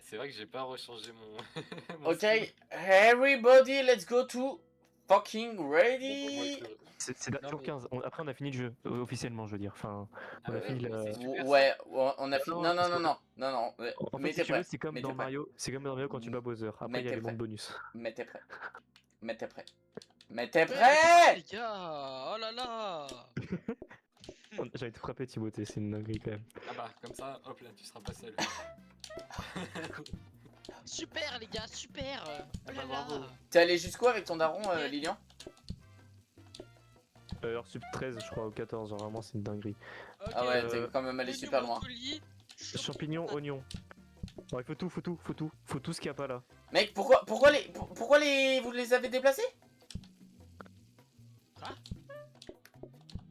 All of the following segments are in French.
C'est vrai que j'ai pas rechangé mon. mon Ok, stream. everybody, let's go to fucking Bon, ready. C'est Non, jour mais- 15. Après, on a fini le jeu, officiellement, je veux dire. Enfin, Ah on a fini mais la. c'est super Ouais, simple. on a fini. Non, Non, non, parce non, que- non, non, non. En fait, Mettez si tu veux, prêt. c'est comme Mettez dans prêt. Mario. C'est comme dans Mario quand tu bats Bowser. Après, il y a Mettez les mondes prêt. bonus. Mettez prêt. Mettez prêt. Mettez Les prêt. gars, oh là là. J'allais te frapper, Timothée, c'est une dinguerie quand même. Ah bah, comme ça, hop là, tu seras pas seul. Super les gars, super. Oh là bah, là. bravo. T'es allé jusqu'où avec ton daron, Lilian? Heure sub 13, je crois, ou 14. Genre, vraiment, c'est une dinguerie. Ok, Ah ouais, Euh, t'es quand même allé oignon, super loin. brocoli, Champignons, oignons. Bon, il faut tout, faut tout ce qu'il n'y a pas là. Mec, pourquoi les vous les avez déplacés? Quoi?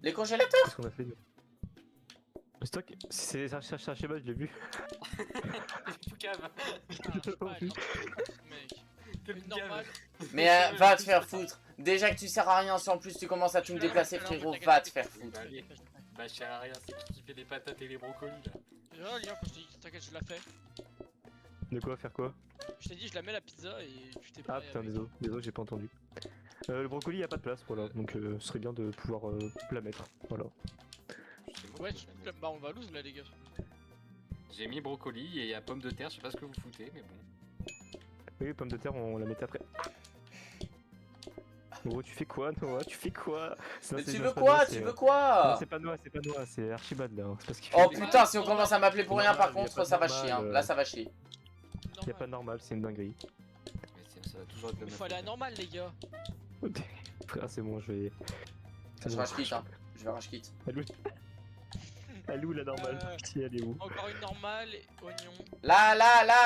Les congélateurs? Qu'est-ce qu'on a fait nous? Le stock, c'est un schéma, je l'ai vu. Cave. Putain, je sais pas, mec. Quel Une cave. normale. Mais va te faire foutre. Déjà que tu sers à rien, si en plus tu commences à tout me déplacer, frérot, va te faire foutre. Bah, allez. Bah, je sais à rien, c'est qui fait les patates et les brocolis là. Oh Lilian, quand je t'ai dit, t'inquiète, je l'ai fait. De quoi, faire quoi? Je t'ai dit, je la mets la pizza et tu t'es Ah barré putain, avec. désolé, j'ai pas entendu. Le brocoli, y a pas de place, voilà. Donc, ce serait bien de pouvoir la mettre. Voilà. C'est moi Ouais, qui vais la mettre. bah on va lose là les gars. J'ai mis brocoli et il y a pomme de terre, je sais pas ce que vous foutez, mais bon. Oui, pomme de terre, on la mettait après. Gros, tu fais quoi, Noah? Tu fais quoi? Mais C'est- tu non, veux c'est pas quoi? Noah, Tu c'est- veux Non, quoi? c'est pas Noah, c'est Archibald là. C'est parce qu'il Oh fait. putain, si on commence à m'appeler pour rien, par Normal, y a contre, pas de ça va normal, chier. Hein. Là, ça va chier. Y a pas de normal, c'est une dinguerie. Mais ça va toujours être le Il même. faut aller à normal les gars. Frère, c'est bon, je vais. Je rage quitte, hein. Je vais rage quitte. Elle est où la normale? Si elle est où? Encore une normale, oignon. Là,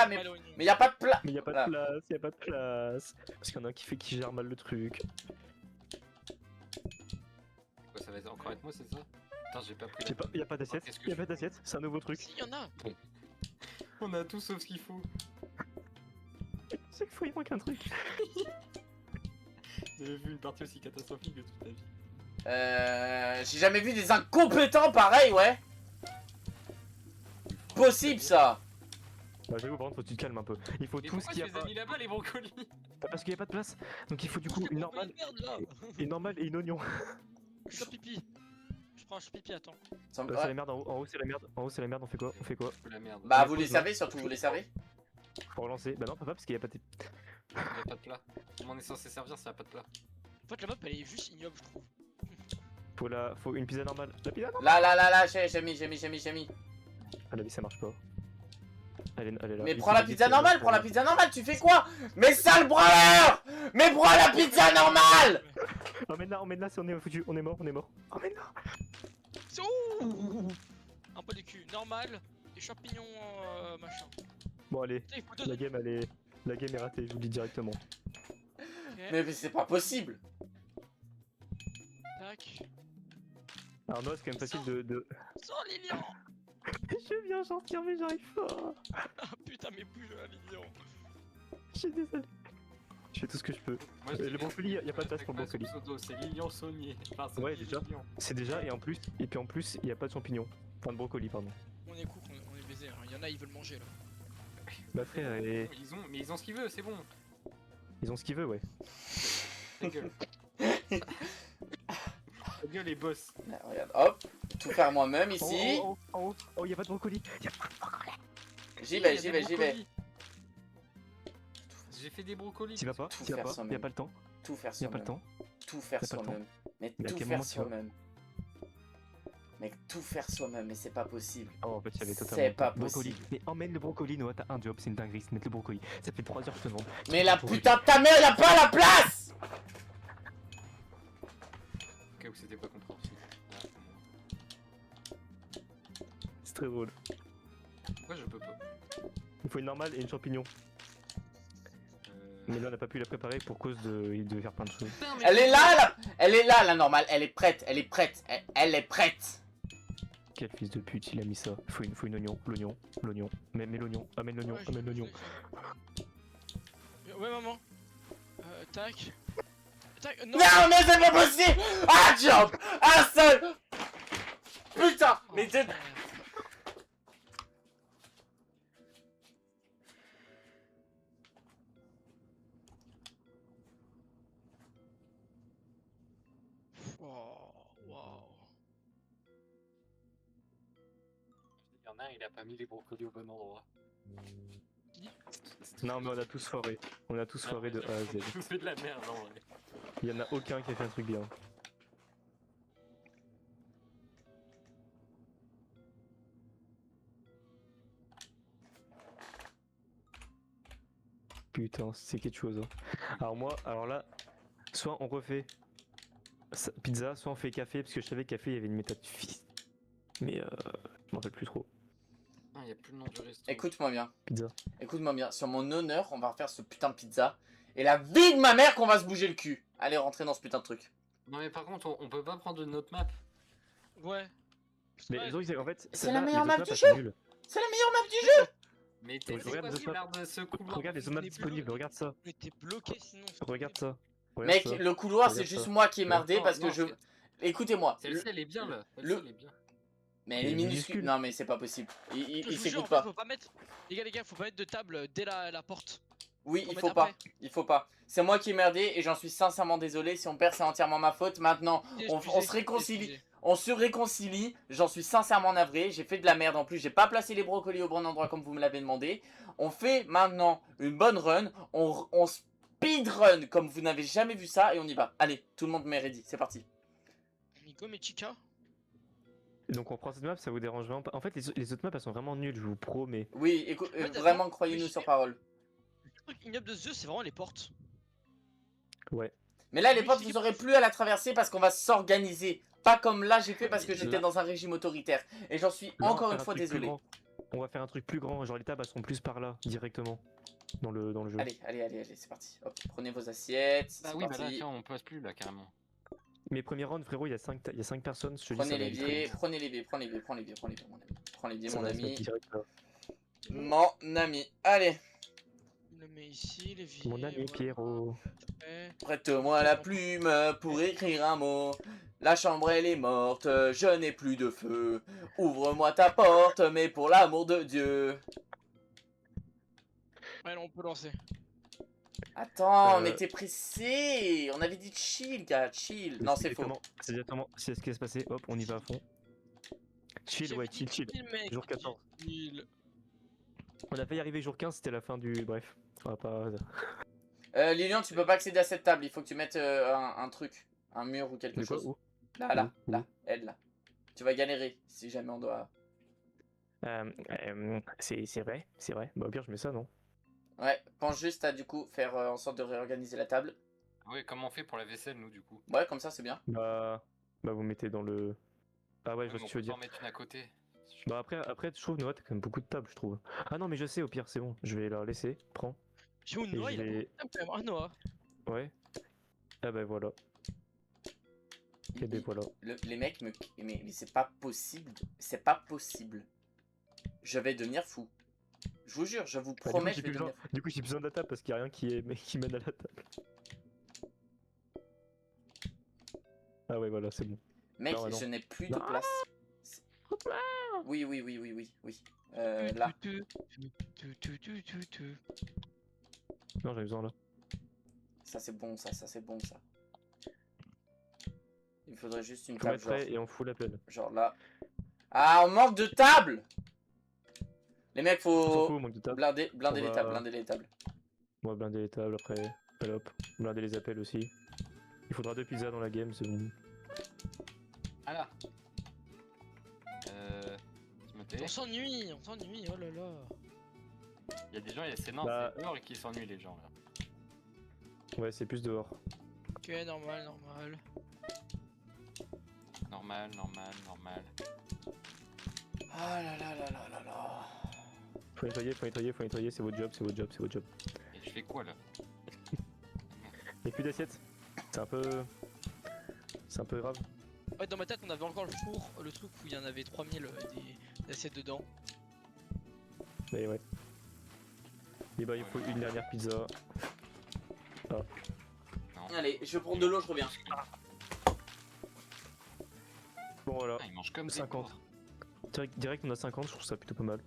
mais Normale, oignon. y a pas de plat. Mais y a pas Voilà. de place, y a pas de place. Parce qu'il y en a un qui gère mal le truc. Quoi, ça va être encore être moi, c'est ça? Putain, j'ai pas pris J'ai pas, y a pas d'assiette, Qu'est-ce que y a je pas d'assiette, c'est un nouveau truc. Si, y'en a. On a tout sauf ce qu'il faut. C'est qu'il faut, il manque un truc. Vous avez vu une partie aussi catastrophique de toute la vie. J'ai jamais vu des incompétents pareil, ouais. Possible ça. Bah, j'avoue, par contre, faut que tu te calmes un peu. Il faut Mais tout ce pourquoi qu'il y tu a les as pas. mis là-bas, les brocolis? Parce qu'il y a pas de place. Donc il faut du coup une normale, Merde là. une normale et une oignon. Je suis pipi. Je prends un pipi, attends. Ça me- C'est ouais. la merde en haut, c'est la merde. En haut, c'est la merde, on fait quoi? On fait quoi? Oh la merde. Bah, Ouais, vous les faut- savez, surtout vous les savez. Faut relancer. Bah non, pas parce qu'il y a pas de. Il y a pas de plat. Comment on est censé servir s'il y a pas de plat? En fait, la map elle est juste ignoble, je trouve. Faut une pizza normale. La pizza normale. Là, j'ai mis. Ah la vie, ça marche pas. Elle est là. Mais Il prends faut la des pizza pizzas normale, pour- prends la pizza normale, tu fais quoi? Mais sale branleur! Mais prends la pizza normale! Emmène-la, si on est foutu, on est mort. Emmène-la. Ouh un peu de cul, normal. Et champignons, machin. Bon allez, Putain, il faut la deux. game est ratée, je vous le dis directement. Mais c'est pas possible! Tac. Alors non, c'est quand même facile de... Sors Lilian. Je viens sortir mais j'arrive pas. Ah putain, mais bouge là, Lilian. Je suis désolé. Je fais tout ce que je peux. Moi, je Le dis- brocoli, y a pas de place c'est pour le quoi ce brocoli. pseudo? C'est Lilian Saunier. Enfin, c'est Ouais, Lilian. déjà. C'est déjà, et puis en plus, il y a pas de champignons. Enfin de brocoli, pardon. On est cook, on est baisé. Hein. Y'en a, ils veulent manger là. Bah frère, et... Mais ils ont ce qu'ils veulent, c'est bon. ils ont ce qu'ils veulent, ouais. Ta gueule. Ta gueule les boss. Ah, regarde, hop, tout faire moi-même ici. Oh, y a pas de brocoli. J'y Il y a vais, des j'y vais. brocolis. J'ai fait des brocolis. T'y vas pas, Tout t'y vas faire pas, soi-même. y a pas le temps, Tout faire y a pas le soi-même. temps. Tout faire Y a pas le temps. soi-même. Mais Mais à tout quel faire moment tu vas soi-même. Mec, tout faire soi-même, mais c'est pas possible. Oh, en fait, y avait C'est totalement pas brocoli. possible. Mais emmène le brocoli, Noah, t'as un job, c'est une dinguerie, c'est de mettre le brocoli. Ça fait 3 heures que je te demande. Mais la putain de ta mère, elle a pas la place! Au cas où c'était pas compréhensible. Ouais, bon. C'est très drôle. Pourquoi je peux pas? Il faut une normale et une champignon. Mais là, on n'a pas pu la préparer pour cause de... Il devait faire plein de choses. Putain, mais- Elle est là, elle est là, la normale. Elle est prête, elle est prête. Elle est prête. Quel fils de pute, il a mis ça. Il faut une oignon, l'oignon. Mais l'oignon, amène l'oignon, Ouais, amène l'oignon. Ouais, maman. Tac. Tac, non. Non, mais c'est pas possible! Ah, job! Un seul! Putain! Oh, Mais t'es... frère. en a un, il a pas mis les brocolis au bon endroit. Non, mais on a tous foiré. On a tous foiré de A à Z. C'est de la merde en vrai. Il y en a aucun qui a fait un truc bien. Putain, c'est quelque chose. Hein. Alors là, soit on refait pizza, soit on fait café, parce que je savais que café, il y avait une méthode fils. Mais je m'en rappelle plus trop. Non, il y a plus le nom du resto. Écoute-moi bien. Pizza. Écoute-moi bien. Sur mon honneur, on va refaire ce putain de pizza. Et la vie de ma mère qu'on va se bouger le cul. Allez, rentrer dans ce putain de truc. Non mais par contre, on peut pas prendre une autre map. Ouais. Mais Ouais, le truc, c'est qu'en fait, C'est celle-là, la meilleure les map autres du maps, jeu. elles sont nulles. C'est la meilleure map du jeu. Mais Regarde c'est quoi les ce autres merde de ce couloir? Regarde les autres maps on est disponibles, bloqué. regarde ça. On était bloqué sinon. c'est Regarde horrible. ça. Regarde Mec, ça. le couloir, c'est Regarde juste ça. moi qui ai mardé Non, parce que non, je... Écoutez-moi. Celle-ci elle est bien là. le- Celle-ci elle est bien. Mais elle est Elle est minuscule. minuscule. Non, mais c'est pas possible. Il Je vous jure, s'écoute en fait, pas. faut pas mettre. Les gars, faut pas mettre de table dès la porte. Oui, Faut il mettre faut pas. après. Il faut pas. C'est moi qui ai merdé et j'en suis sincèrement désolé. Si on perd, c'est entièrement ma faute. Maintenant, on Excusez, se réconcilie. excusez. On se réconcilie. J'en suis sincèrement navré. J'ai fait de la merde en plus. J'ai pas placé les brocolis au bon endroit comme vous me l'avez demandé. On fait maintenant une bonne run. On speedrun comme vous n'avez jamais vu ça et on y va. Allez, tout le monde m'est ready. C'est parti. Nico, mais Chica. Donc on prend cette map, ça vous dérange vraiment pas. En fait, les autres maps, elles sont vraiment nulles, je vous promets. Oui, écoute, Ouais, d'accord. vraiment, croyez-nous Oui, sur parole. Le truc ignoble de ce jeu, c'est vraiment les portes. Ouais. Mais là, les Oui, potes, c'est vous libre. aurez plus à la traverser parce qu'on va s'organiser. Pas comme là, j'ai fait parce que Là- j'étais dans un régime autoritaire. Et j'en suis Là, on va encore faire une un fois truc plus désolé. grand. On va faire un truc plus grand, genre les tables elles seront plus par là, directement. Dans le jeu. Allez, c'est parti. Hop, prenez vos assiettes. Bah C'est oui, bah là parti. tiens, on passe plus là carrément. Mais premier round, frérot, il y a 5 personnes, je te dis, Prenez ça va les aller très biais, vite. prenez les biais, prends les biais, mon ami. Prends les biais, Ça mon va se mettre ami. direct là. Mon ami. Allez, Je le mets ici, les vies. Mon ami Pierrot. prête-moi la plume pour écrire un mot. La chambre elle est morte, je n'ai plus de feu. Ouvre-moi ta porte, mais pour l'amour de Dieu. Ouais, là, on peut lancer. Attends, on Euh. était pressé. On avait dit chill, gars, chill. Non, c'est faux. C'est exactement c'est ce qui va se passer, hop, on y va à fond. Chill, J'ai ouais, dit chill. mec, Jour 14. chill. On a failli arriver jour 15, c'était la fin du. Bref, on va pas. Lilian, tu peux pas accéder à cette table. Il faut que tu mettes un truc, un mur ou quelque De quoi chose. où Là, Où elle là. Tu vas galérer si jamais on doit. C'est vrai. Bah, au pire, je mets ça, non? Ouais, pense juste à du coup faire en sorte de réorganiser la table. Ouais, comment on fait pour la vaisselle nous du coup? Ouais, comme ça c'est bien. Bah, vous mettez dans le. Ah ouais, je vois ce que tu veux On dire. peut en mettre une à côté. Bah après, je trouve Noah, t'as quand même beaucoup de tables, je trouve. Ah non, mais je sais, au pire, c'est bon. Je vais la laisser. Prends. J'ai où Noah, Et il a je vais- beaucoup de temps, quand même. Ah, Noah. Ouais. Ah bah voilà. Et ben voilà. Les mecs me. Mais c'est pas possible. C'est pas possible. Je vais devenir fou. Je vous jure, je vous Bah, promets, je vais devenir fou. du coup, j'ai besoin de la table parce qu'il y a rien qui mène à la table. Ah ouais, voilà, c'est bon. Mec, non. je n'ai plus de Non. place. Oui. Là. Non, j'ai besoin là. Ça c'est bon, ça c'est bon, ça. Il faudrait juste une Faut table mettre prêt genre, et on fout la pelle. genre là. Ah, on manque de table. Les mecs, On s'en faut fout, manque de table. blinder On les va- tables, blinder les tables. On va blinder les tables après. Hop. Blinder les appels aussi. Il faudra 2 pizzas dans la game, c'est bon. Ah là. Tu me tais. On s'ennuie, oh là là. Il y a des gens, c'est non, Bah- c'est dehors qui s'ennuient les gens là. Ouais, c'est plus dehors. Ok, normal. Normal. Ah là là là là là là. Faut nettoyer, c'est votre job. Et je fais quoi là? Y'a plus d'assiettes. C'est un peu grave. Ouais, dans ma tête, on avait encore le four, le truc où il y en avait 3000 des assiettes dedans. Mais ouais. Et bah il faut une dernière pizza. Allez, je vais prendre de l'eau, je reviens. Bon voilà. Ah, ils mangent comme des 50. porcs. Direct on a 50, je trouve ça plutôt pas mal.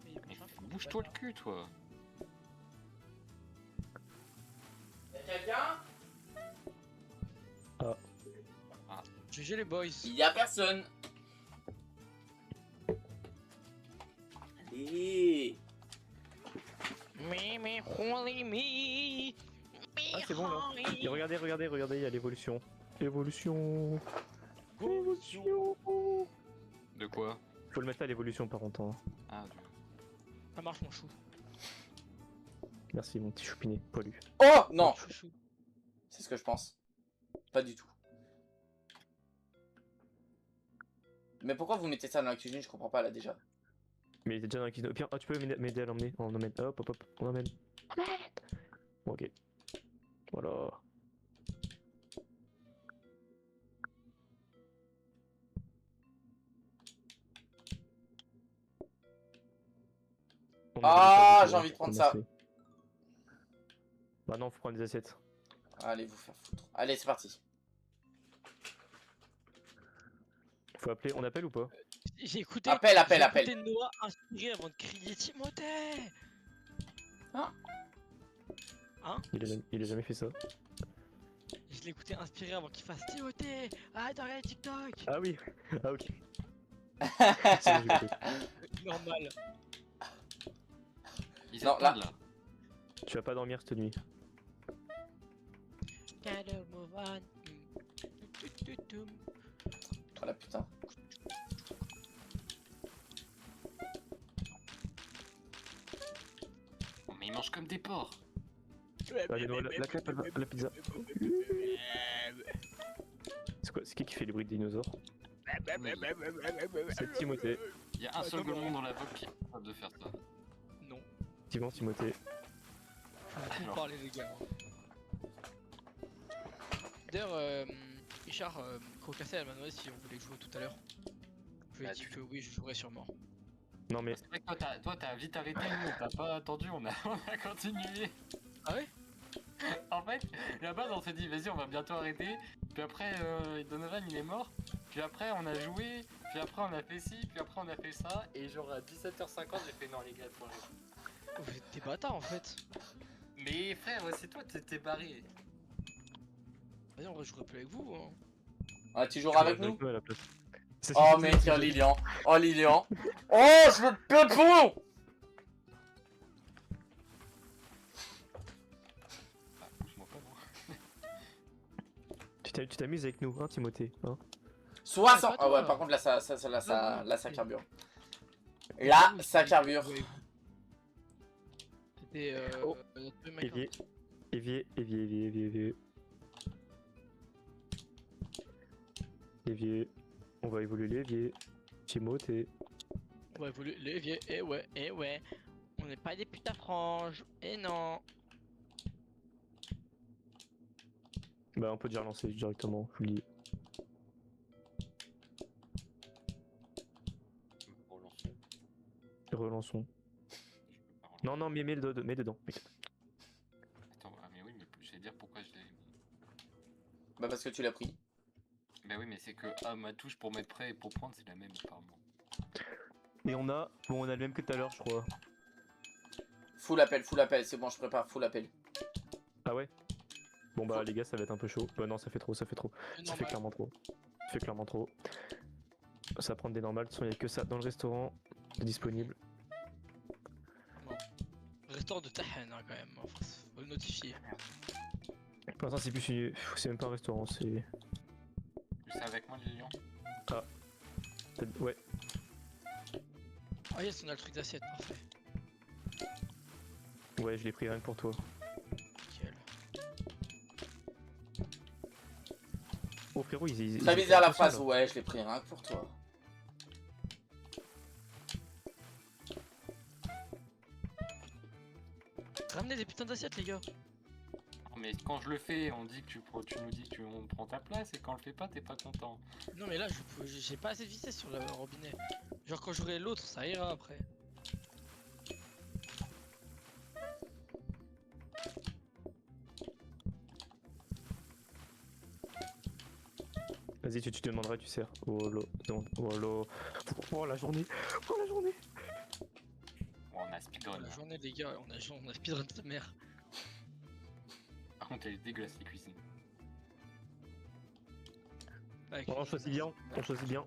Mais Mais bouge-toi le cul toi. Y'a quelqu'un? GG les boys. Il y a personne. Only me. Ah, c'est bon, là. Et regardez, il y a l'évolution. Évolution. De quoi? Faut le mettre là, l'évolution, par contre. Hein. Ah, Ça marche, mon chou. Merci, mon petit choupinet poilu. Oh non, Chouchou. c'est ce que je pense. Pas du tout. Mais pourquoi vous mettez ça dans la cuisine? Je comprends pas là déjà. Mais il était déjà dans la cuisine. Au pire, tu peux m'aider à l'emmener. On emmène. Hop, on emmène. Bon, ok. Voilà. Ah, j'ai envie de prendre ça. Bah non, faut prendre des assiettes. Allez vous faire foutre. Allez, c'est parti. Faut appeler, on appelle ou pas? J'ai écouté. Appel. J'ai écouté Noah inspiré avant de crier Timothée. Il a jamais fait ça. Je l'ai écouté inspiré avant qu'il fasse Timothée. Arrête de regarder TikTok. Ah oui. Ah ok. C'est bon, j'ai compris. Normal. ils Non, attendent là. là. Tu vas pas dormir cette nuit. Gotta move on. Oh la putain. Oh, mais ils mangent comme des porcs. Allez, non, la crêpe, la pizza. C'est quoi? C'est qui fait les bruits de dinosaures? C'est Timothée. Il y a un seul golemon dans la VOD qui est capable de faire ça. Non. Effectivement, Timothée. Faut vous parler les gars. D'ailleurs, Richard, Crocassé, elle m'a demandé si on voulait jouer tout à l'heure. Je lui ai Bah, dit que oui, je jouerais sûrement. Non mais C'est vrai que toi t'as vite arrêté, nous on t'a pas attendu, on a continué. Ah ouais? En fait, là-bas on s'est dit vas-y on va bientôt arrêter. Puis après Donovan il est mort. Puis après on a joué. Puis après on a fait ci. Puis après on a fait ça. Et genre à 17h50 j'ai fait non les gars faut arrêter. Oh, vous êtes des bâtards en fait. Mais frère ouais, c'est toi t'es barré. Vas-y, on va jouer plus avec vous. Hein. Ah, tu joueras avec nous? à la place. Oh mec, tiens, Lilian. Oh Lilian. Oh, je veux pépo. Ah, pousse-moi pas moi. Tu t'amuses avec nous, hein, Timothée, hein? 60. pas Ah ouais, toi. par contre là ça Non, ça carbure. Là, ça carbure. C'était Oh. notre premier mec, hein. Évier. Évier. On va évoluer l'évier. Timothée. On va évoluer l'évier, eh ouais. On n'est pas des putains franges, eh non. Bah on peut déjà relancer directement, je vous le dis. Relançons. Non, mais mets dedans. Attends, ah mais oui, mais j'allais dire pourquoi je l'ai. Bah parce que tu l'as pris. Bah oui, mais c'est que ma touche pour mettre prêt et pour prendre c'est la même apparemment. Et on a le même que tout à l'heure, je crois. Full appel, c'est bon, je prépare full appel. Ah ouais? Bon bah les gars, ça va être un peu chaud. Bah non, ça fait trop. Ça fait Normal. clairement trop. Ça va prendre des normales, de toute façon, il n'y a que ça dans le restaurant disponible. Restaurant de Tahan hein, quand même, enfin, faut le notifier. Pour l'instant, c'est même pas un restaurant, c'est... Tu sais avec moi Lilian? Ouais. Ah yes, on a le truc d'assiette, parfait. Ouais, je l'ai pris rien que pour toi. Nickel. Oh frérot, ils Très bizarre la phrase, ouais, je l'ai pris rien que pour toi. Ramenez des putains d'assiettes les gars. Non, mais quand je le fais, on dit que tu nous dis que on prend ta place et quand on le fait pas, t'es pas content. Non mais là j'ai pas assez de vitesse sur le robinet. Genre quand j'aurai l'autre ça ira après. Vas-y, tu te demanderas, tu sers. Oh la journée. Bon, on a speedrun La là. journée les gars, on a speedrun de mère. Par contre, elle est dégueulasse les cuisines. Avec Bon, on choisit bien.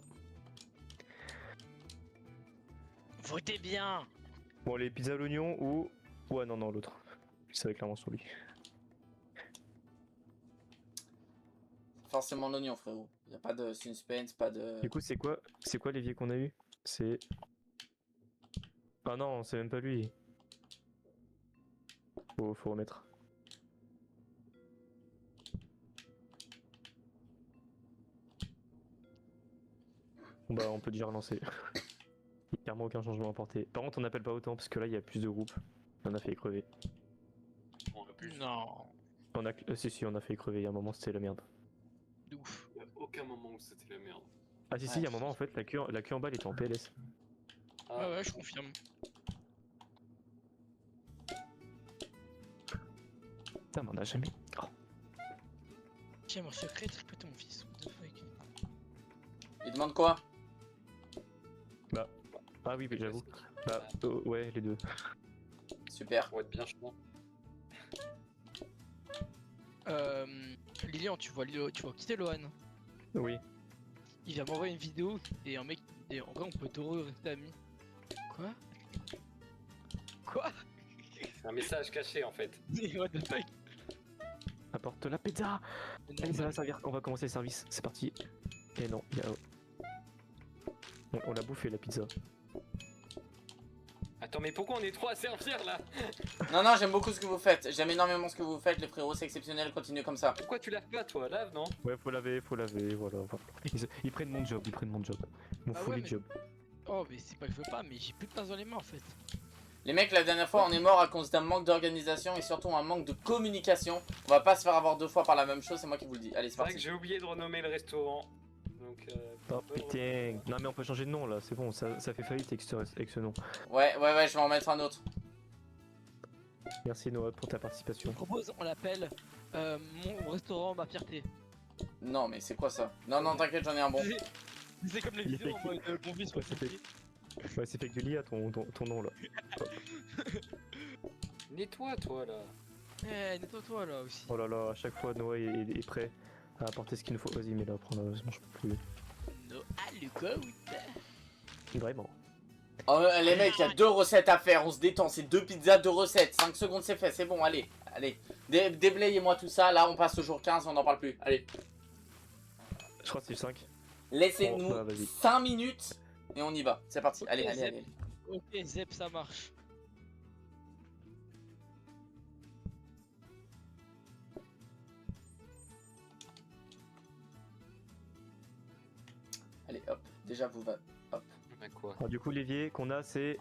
Votez bien. Bon, les pizzas à l'oignon ou... Ouais, non, l'autre. Ça va clairement sur lui. Forcément l'oignon, frérot. Y a pas de suspense, pas de. Du coup, c'est quoi l'évier qu'on a eu? C'est. Ah non, c'est même pas lui. Faut remettre. Bon bah on peut déjà relancer. Il y a clairement aucun changement à apporter. Par contre on n'appelle pas autant parce que là il y a plus de groupes. On a fait crever. On a plus. Non. Si on a fait crever, il y a un moment c'était la merde. De ouf. Il y a aucun moment où c'était la merde. Ah si il y a un moment en fait la queue en bas elle était en PLS. Ah, Ouais, ouais, je confirme. Putain mais on a jamais. Oh. Tiens, mon secret, tripler mon fils. What the fuck. Il demande quoi? Ah oui mais j'avoue. Bah ouais les deux. Super. Pour être bien chaud. Lilian, tu vois quitter Lohan. Oui. Il vient m'envoyer une vidéo et un mec. Et en vrai, on peut te rester amis. Quoi? Quoi? C'est un message caché en fait. What the fuck? Apporte la pizza. Allez ça va servir. On va commencer le service. C'est parti. Et non, il y a. On l'a bouffé la pizza. Attends, mais pourquoi on est trois à servir là? Non, non, j'aime beaucoup ce que vous faites. J'aime énormément ce que vous faites, les frérots, c'est exceptionnel. Continuez comme ça. Pourquoi tu laves pas toi? Lave, non? Ouais, faut laver, voilà. Ils prennent mon job, Mon Ah fully ouais, mais- job. Oh, mais c'est pas que je veux pas, mais j'ai plus de pince dans les mains en fait. Les mecs, la dernière fois, on est mort à cause d'un manque d'organisation et surtout un manque de communication. On va pas se faire avoir 2 fois par la même chose, c'est moi qui vous le dis. Allez, c'est C'est vrai que parti. j'ai oublié de renommer le restaurant. Donc, Oh putain. Non mais on peut changer de nom là, c'est bon, ça fait faillite avec ce nom. Ouais, je vais en mettre un autre. Merci Noah pour ta Je participation. propose, on l'appelle mon restaurant, ma fierté. Non, mais c'est quoi ça? Non, non, t'inquiète, j'en ai un bon. C'est comme les Il est vidéos en fait- mode bon vice, Ouais, c'est fait. Ouais, c'est fait que Lia ton nom là. nettoie toi là. Eh, nettoie-toi là aussi. Oh là là, à chaque fois Noah est prêt à apporter ce qu'il nous faut. Vas-y, mais là, prends là, je peux plus. No, ah, le goût. Vraiment. Oh, les mecs, il y a 2 recettes à faire, on se détend. C'est 2 pizzas, 2 recettes. 5 secondes, c'est fait, c'est bon, allez. Allez. Déblayez-moi tout ça, là, on passe au jour 15, on n'en parle plus. Allez. Je crois que c'est 5. Laissez-nous Oh, bah, vas-y. 5 minutes et on y va. C'est parti. Ok, Allez, allez, Zep. allez. Ok, Zep, ça marche. Allez, hop. Déjà, vous va. Hop. Bah quoi? Alors, du coup, l'évier qu'on a, c'est.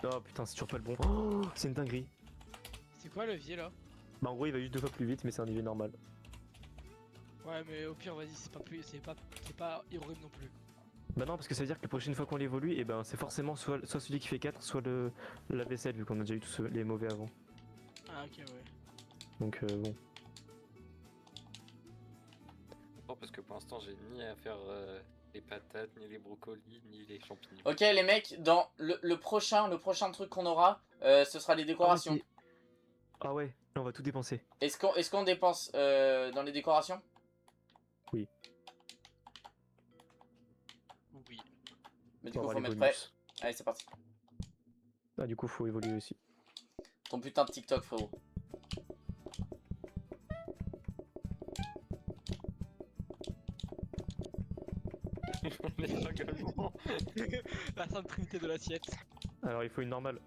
Oh putain, c'est toujours pas le bon. Oh, c'est une dinguerie. C'est quoi le levier là? Bah, en gros, il va juste 2 fois plus vite, mais c'est un évier normal. Ouais, mais au pire, vas-y, c'est pas horrible non plus. Bah, non, parce que ça veut dire que la prochaine fois qu'on l'évolue, et ben c'est forcément soit celui qui fait 4, soit la vaisselle, vu qu'on a déjà eu tous les mauvais avant. Ah, ok, ouais. Donc, bon. Non, parce que pour l'instant, j'ai ni à faire les patates, ni les brocolis, ni les champignons. Ok, les mecs, dans le prochain truc qu'on aura, ce sera les décorations. Ah ouais, là, on va tout dépenser. Est-ce qu'on dépense dans les décorations? Oui. Oui. Mais du On coup, va faut avoir les mettre prêt. bonus. Allez, c'est parti. Ah, du coup, faut évoluer aussi. Ton putain de TikTok, frérot. Les engueulements. La sainte trinité de l'assiette. Alors, il faut une normale.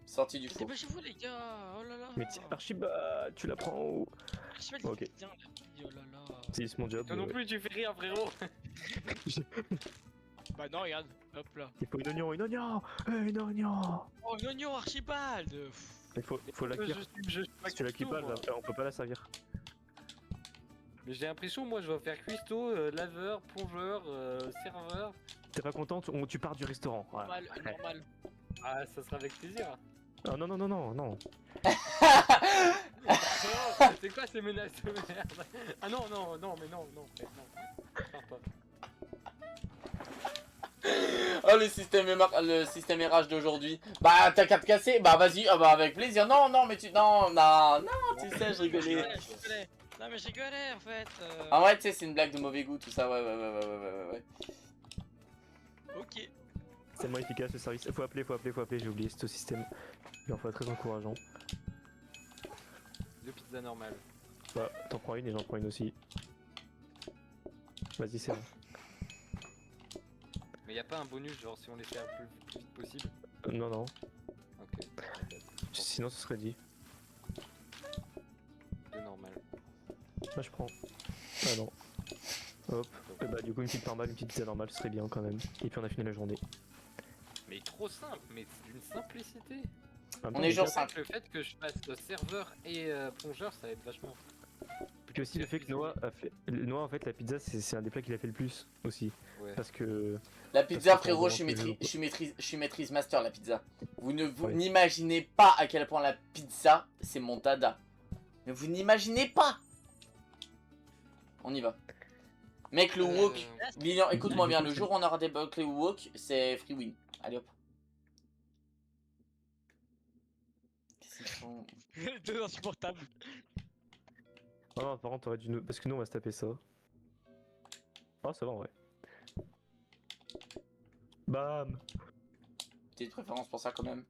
Sorti du four. Dépêchez-vous, les gars. Oh là là. Mais tiens, Archibald, tu la prends en haut. Archibald, Ok. il vient, là. Oh là là. C'est mon job. Toi non plus, tu fais rire, frérot. Bah non, regarde. Hop là. Il faut une oignon, une oignon. Oh, un oignon, Archibald. Pff. Il faut la cuire. Je Si tu la cuis pas, moi. on peut pas la servir. Mais j'ai l'impression, moi, je vais faire cuistot, laveur, plongeur, serveur. T'es pas contente, tu pars du restaurant. Voilà. Normal, normal. Ah, ça sera avec plaisir. Ah non, non, non, non, non. Oh, c'est quoi ces menaces de merde? Ah non, non, non, mais non, non, non. Pars pas. Oh, le système RH d'aujourd'hui. Bah, t'as qu'à te casser. Bah, vas-y. Ah, bah, avec plaisir. Non, non, mais tu. Non, non, non, tu sais, je rigolais. Je rigolais. Non, mais je rigolais en fait. En vrai, tu sais, c'est une blague de mauvais goût, tout ça. Ouais. Ok. C'est tellement efficace le service. Faut appeler, j'ai oublié ce système. Il en faut être très encourageant. 2 pizzas normales. Bah, t'en prends une et j'en prends une aussi. Vas-y, c'est bon. Mais y a pas un bonus, genre si on les fait le plus vite possible? Non, non. Ok. Sinon, ce serait dit. 2 normales. Moi, je prends. Ah non. Hop. Bah, du coup, une petite normale, une petite pizza normale, ce serait bien quand même. Et puis, on a fini la journée. Mais trop simple, mais c'est d'une simplicité. En même On temps, est déjà, jour 5. Le fait que je fasse serveur et plongeur, ça va être vachement. Puis aussi le fait que Noah a fait. Noah, en fait, la pizza, c'est un des plats qu'il a fait le plus aussi. Ouais. Parce que. La pizza, Parce que frérot, t'as je suis maîtrise master la pizza. Vous ne vous Ouais. n'imaginez pas à quel point la pizza, c'est mon dada. Mais vous n'imaginez pas. On y va. Mec, le wok, Lilian, écoute-moi bien, le jour où on aura débloqué le wok, c'est free win. Allez hop. Qu'est-ce qu'ils font? Deux insupportables. Oh non, par contre, t'aurais dû nous. Parce que nous, on va se taper ça. Oh, ça va, ouais. Bam! Petite préférence pour ça quand même.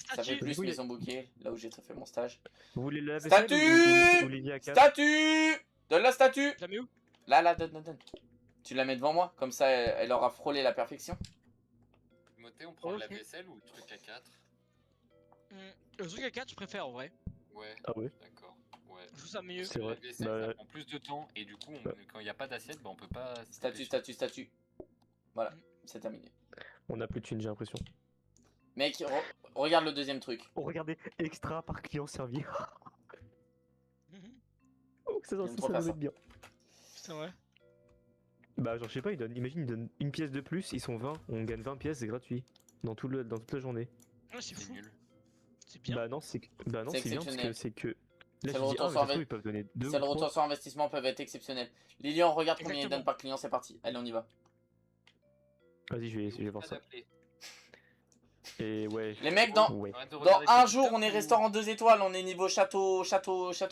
Ça fait Statue. plus Oui. maison bouquet, là où j'ai fait mon stage. Vous voulez la vaisselle Statue ou vous voulez à 4? Statue! Donne la statue! Je la mets où? Là, donne. Tu la mets devant moi, comme ça elle aura frôlé la perfection. Moté, on prend Ok. la vaisselle ou le truc à 4? Le truc à 4, je préfère en vrai. Ouais, Ah ouais? d'accord. Ouais. Je trouve ça mieux. C'est La vrai. vaisselle, Bah, ça prend plus de temps et du coup, Bah. quand il n'y a pas d'assiette, bah, on peut pas. se Statue, taper dessus. statue. Voilà, c'est terminé. on a plus de thunes, j'ai l'impression. Mec, regarde le deuxième truc. Oh, regardez, extra par client servi. Oh, ça, J'aime trop ça faire nous ça. aide bien. Putain, ouais. Bah, genre, je sais pas, imagine, ils donnent une pièce de plus, ils sont 20, on gagne 20 pièces, c'est gratuit. Dans toute la journée. Ouais, c'est C'est fou. nul. C'est bien. Bah, non, c'est que. Bah, non, C'est c'est bien parce que exceptionnel. c'est que. Là, C'est je le dis, retour ah, sur mais ça se trouve, inve- ils peuvent donner 2 C'est le retour sur investissement peuvent être exceptionnels. Lilian, regarde combien il Exactement. donne par client, c'est parti. Allez, on y va. Vas-y, je vais voir ça. Adapté. Et ouais. Les mecs, dans Ouais. Arrête de dans regarder un tes jour, TikTok on est ou- restaurant 2 étoiles, on est niveau château,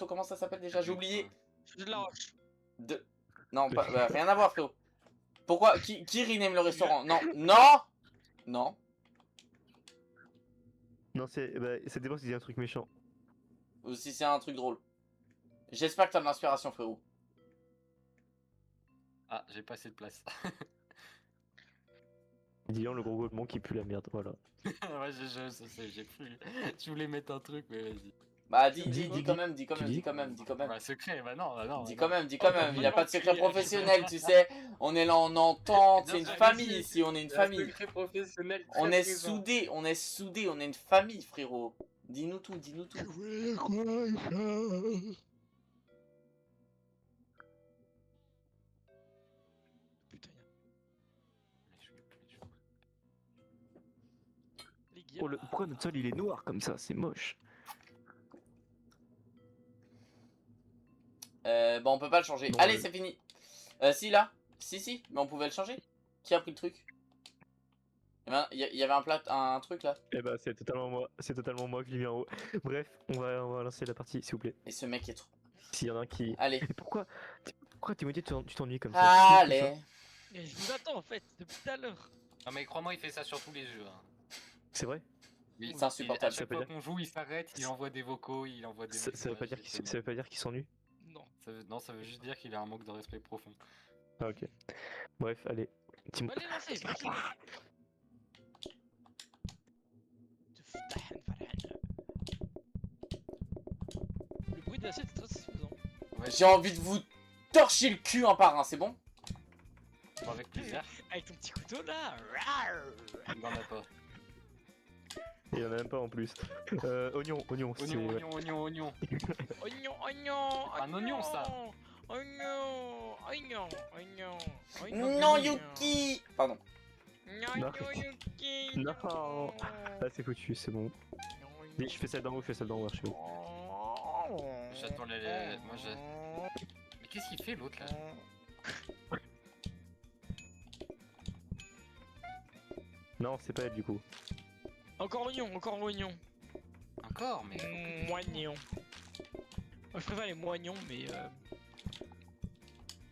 comment ça s'appelle déjà? J'ai oublié. Je fais de la roche. De... Non, bah, rien à voir, frérot. Pourquoi? Qui rename le restaurant? Non, non. Non, bah, ça dépend si c'est un truc méchant. Ou si c'est un truc drôle. J'espère que t'as de l'inspiration, frérot. Ah, j'ai pas assez de place. Disons le gros golemon qui pue la merde, voilà. Ouais, je sais, j'ai plus. Je voulais mettre un truc, mais vas-y. Bah, Dis dis quand même, dis quand même. Bah, secret, bah non, bah non. Dis bah quand non. même, dis quand même. Il n'y a pas de secret crier. professionnel, tu sais. On est là en entente, c'est une Non, famille mais ici, on est une C'est un famille. secret professionnel On très est présent. soudés, on est une famille, frérot. Dis-nous tout. Putain, les gars. Oh, pourquoi notre sol il est noir comme ça? C'est moche. Bah, on peut pas le changer. Bon, Allez, c'est fini. Si, là. Si, mais on pouvait le changer. Qui a pris le truc? Il y avait un truc là. Eh bah, c'est totalement moi que je l'ai mis en haut. Bref, on va lancer la partie, s'il vous plaît. Et ce mec est trop. S'il y en a un qui. Allez. Mais pourquoi Timothée, tu t'ennuies comme ça? Qui fait Allez. Mais je vous attends en fait, depuis tout à l'heure. Non, mais crois-moi, il fait ça sur tous les jeux. Hein. ça C'est vrai? Oui, C'est insupportable. À Ça chaque veut fois dire- qu'on joue, il s'arrête, il envoie des vocaux, il envoie des Ça veut pas dire messages, ça veut pas dire qu'il s'ennuie? Non. Non, ça veut juste dire qu'il a un manque de respect profond. Ah, ok. Bref, allez. Bah, allez, lancez, lancez. Le bruit de l'assiette est très satisfaisant. Ouais, J'ai envie de vous torcher le cul un par un, c'est bon? avec plaisir. Avec ton petit couteau là. Il n'en a pas. Il y en a même pas en plus. Oignon, c'est. Oignon, Ouais. oignon. Oignon. Un oignon, ça. Oignon. Non, Yuki. Pardon. Non. Yuki. Non. Là, c'est foutu, c'est bon. Mais je fais celle d'en haut, je sais où. J'attends moi, Mais qu'est-ce qu'il fait l'autre là? Non, c'est pas elle du coup. Encore oignon. Encore, mais. Moignon. Moi je préfère les moignons, mais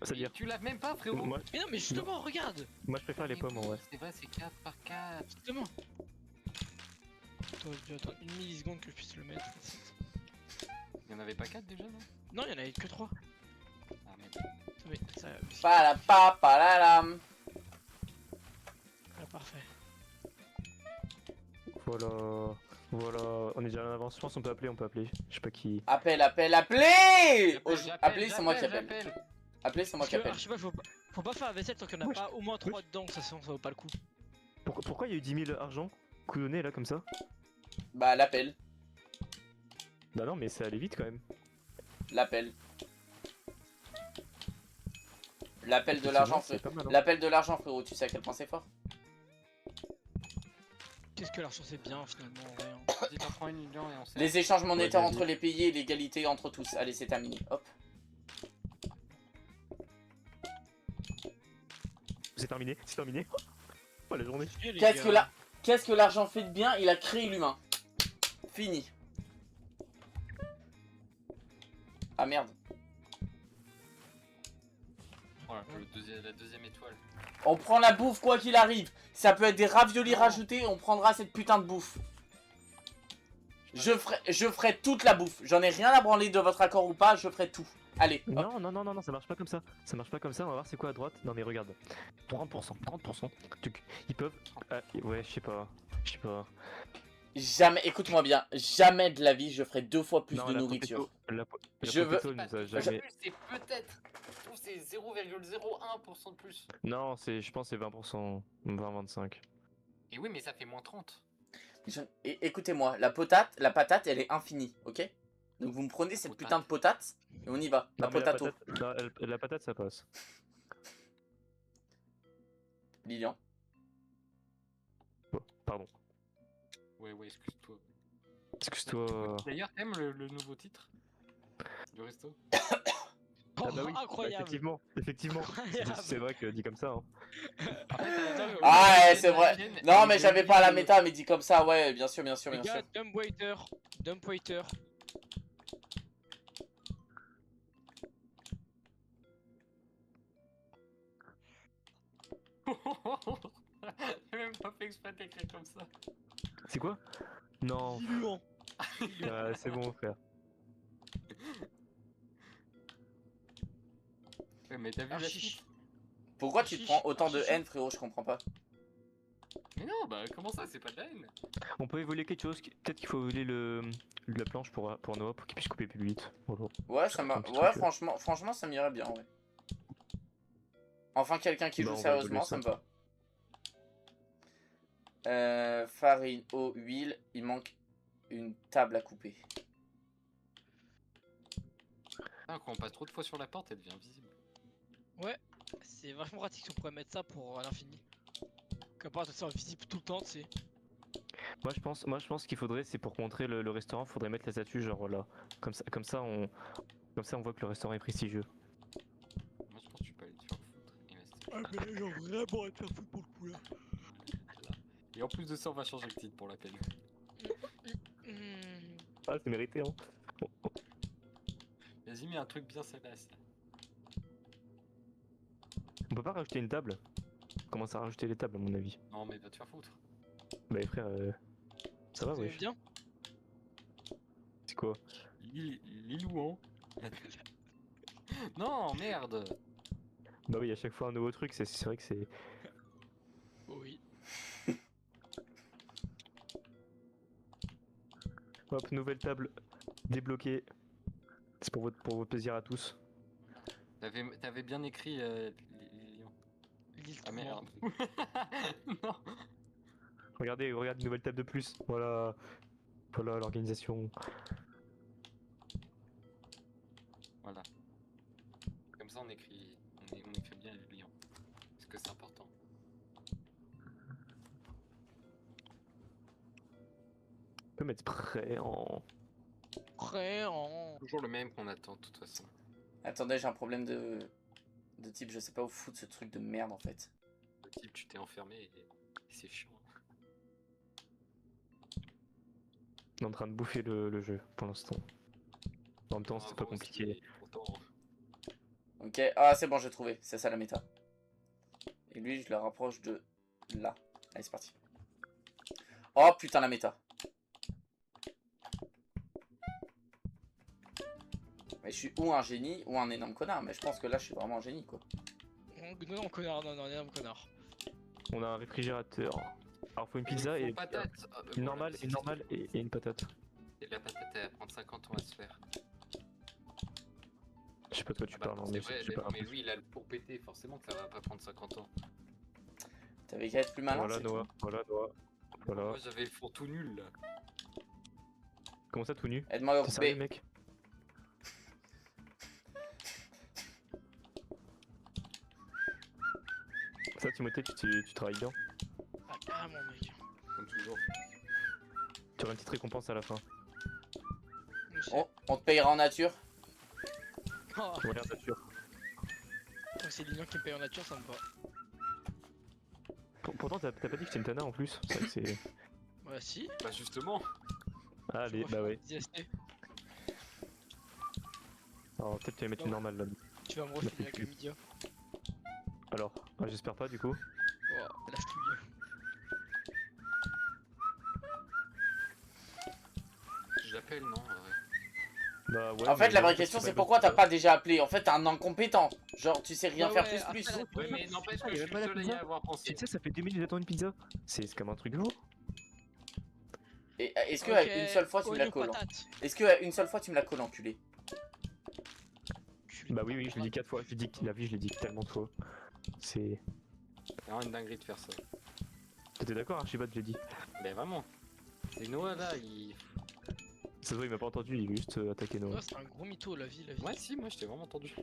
C'est-à-dire, Tu laves même pas, frérot. moi, Mais non, mais justement, regarde. moi je préfère les pommes en vrai. C'est vrai, c'est 4 par 4. Justement. Attends, je vais attendre une milliseconde que je puisse le mettre. Il y en avait pas 4 déjà, non? Non, il y en avait que 3. Ah merde. Mais ça. Pas la pa, pas la lame. Ah, parfait. Voilà. Voilà, on est déjà en avance. Je pense qu'on peut appeler, Je sais pas qui. Appelle, appelle, appelez. J'appelle, Appelez, c'est moi qui appelle. j'appelle. Appelez, c'est moi qui appelle. Je sais pas, faut pas faire la vaisselle tant qu'il n'y en a Wesh. pas au moins 3 Wesh. dedans, ça ça vaut pas le coup. Pourquoi il y a eu 10 000 argent coudonné là comme ça? Bah, l'appel. Bah non, mais ça allait vite quand même. L'appel. L'appel de l'argent, C'est frérot. pas mal, hein. L'appel de l'argent, frérot. Tu sais à quel point c'est fort? Qu'est-ce que l'argent c'est bien finalement en vrai, hein. Vas-y, t'en prends une million et on sait. Les échanges monétaires vas-y. entre les pays et l'égalité entre tous. Allez, c'est terminé. Hop. C'est terminé, c'est terminé. Oh la journée. Eh, les Qu'est-ce gars. que l'argent fait de bien? Il a créé l'humain. Fini. Ah merde. Voilà, la deuxième étoile. On prend la bouffe quoi qu'il arrive. Ça peut être des raviolis rajoutés, on prendra cette putain de bouffe. Je ferai toute la bouffe. J'en ai rien à branler de votre accord ou pas, je ferai tout. Allez, hop. Non, ça marche pas comme ça. Ça marche pas comme ça, on va voir c'est quoi à droite. Non mais regarde. 30%. Ils peuvent. Ouais, je sais pas. Jamais, écoute-moi bien, jamais de la vie je ferai 2 fois plus Non, de la nourriture. la Je veux- Potato, elle nous a jamais. C'est peut-être. Je trouve que c'est 0,01% de plus. Non, je pense que c'est 20%. 20-25. Et oui, mais ça fait moins 30. Écoutez-moi, la patate, elle est infinie, ok? Donc vous me prenez cette Potate. putain de potate et on y va. La Non, mais potato. la patate ça passe. Lilian. Oh, pardon. Ouais, excuse-toi. Excuse-toi. D'ailleurs, t'aimes le nouveau titre du resto? Oh, Ah bah oui, incroyable. Effectivement. Incroyable. C'est vrai que dit comme ça. Hein. Ah ouais, c'est vrai. Non mais j'avais pas la méta, mais dit comme ça, ouais, bien sûr, bien sûr, Les bien gars, sûr. dump waiter. J'ai même pas fait exprès d'écrire comme ça. C'est quoi? Non, Diluant. c'est bon frère. Ouais, mais t'as vu la Archiche. suite? Pourquoi tu te prends autant de haine, frérot? Je comprends pas. Mais non, bah comment ça, c'est pas de la haine? On peut évoluer quelque chose. Peut-être qu'il faut évoluer la planche pour Noah pour qu'il puisse couper plus vite. Voilà. Ouais, ça m'a. Un petit Ouais, truc, franchement, ça m'irait bien, ouais. Enfin, quelqu'un qui Bah, joue on va sérieusement, évoluer ça ça. me va. Farine, eau, huile, il manque une table à couper. Ah, quand on passe trop de fois sur la porte, elle devient visible. Ouais, c'est vachement pratique si on pourrait mettre ça pour l'infini. Comme ça soit visible tout le temps, tu sais. Moi je pense qu'il faudrait, c'est pour montrer le restaurant, faudrait mettre la statue genre là. Comme ça on voit que le restaurant est prestigieux. Moi, je pense que tu peux aller te faire foutre. Il reste- Ah, mais là, genre vraiment à te faire foutre pour le coup là. Et en plus de ça, on va changer le titre pour la peine. Ah c'est mérité hein. Vas-y, mets un truc bien salace. On peut pas rajouter une table? On commence à rajouter les tables à mon avis. Non, mais va te faire foutre. Bah les frères, ça va Vous wesh. bien? C'est quoi? Lilouan. Non, merde. Bah oui, à chaque fois un nouveau truc, c'est vrai que c'est... Oui. Hop, nouvelle table débloquée. C'est pour votre plaisir à tous. T'avais bien écrit les lions. L'île Ah Trouvant. merde. Non. Regardez, regarde, nouvelle table de plus. Voilà. Voilà l'organisation. Voilà. Comme ça, on écrit bien les lions. Parce que c'est important. On peut mettre prêt en... Prêt en. Toujours le même qu'on attend, de toute façon. Attendez, j'ai un problème de type, je sais pas où foutre ce truc de merde en fait. Le type, tu t'es enfermé et c'est chiant. On est en train de bouffer le jeu pour l'instant. En même temps, c'est pas Bravo, compliqué. Pourtant, Ok, ah c'est bon, j'ai trouvé, c'est ça la méta. Et lui, je le rapproche de là. Allez, c'est parti. Oh putain, la méta. Mais je suis ou un génie ou un énorme connard, mais je pense que là, je suis vraiment un génie, quoi. Non, connard, non, énorme connard. On a un réfrigérateur. Alors faut une pizza et patate. une normale, et une patate. Et la patate, elle va prendre 50 ans à se faire. Je sais pas de quoi tu Ah bah, parles, c'est mais vrai, j'ai mais, pas non, mais lui, il a le pour péter, forcément que ça va pas prendre 50 ans. T'avais qu'à être plus malin, Voilà c'est Noah, voilà Noah. Voilà. Moi, j'avais le four tout nul, là. Comment ça tout nu? tout. Aide-moi à T'es sérieux couper. mec? Ça Timothée, tu travailles bien. Ah, carrément, mec. Comme toujours. Tu auras une petite récompense à la fin. Je sais. On te payera en nature. Oh, Ouais, bien sûr. donc c'est Lilian qui me paye en nature, ça me va. Pourtant t'as pas dit que c'était une tana en plus. C'est vrai que c'est... Bah, si. Bah, justement. Ah Je allez, refais bah un ouais. petit ST. Alors peut-être tu vas mettre une normale là. Tu vas me refiler avec le média. Alors, ah, j'espère pas du coup. Oh, la fouille. Je l'appelle, non ouais. Bah ouais. En fait, mais la non, vraie parce question, que c'est pas pourquoi t'as possible. pas déjà appelé. En fait, t'es un incompétent. Genre, tu sais rien Bah faire ouais, plus. après, Ouais, mais n'empêche que Il y je avait suis pas la le seul à y pizza. avoir pensé. Tu sais, ça fait 2 minutes j'attends une pizza. C'est comme un truc de fou. Et est-ce que Ok, une seule fois tu me la oignon, colles? patate. Est-ce que une seule fois tu me la colles, enculé? Culé Bah de oui, je l'ai dit 4 fois. Je l'ai dit, la vie, je l'ai dit tellement de fois. C'est. C'est vraiment une dinguerie de faire ça. T'étais d'accord, Archibald, j'ai dit. Mais vraiment. C'est Noah là, il. Ça se voit, il m'a pas entendu, il a juste attaqué Noah. Ouais, c'est un gros mytho, la vie. Ouais, si, moi je t'ai vraiment entendu.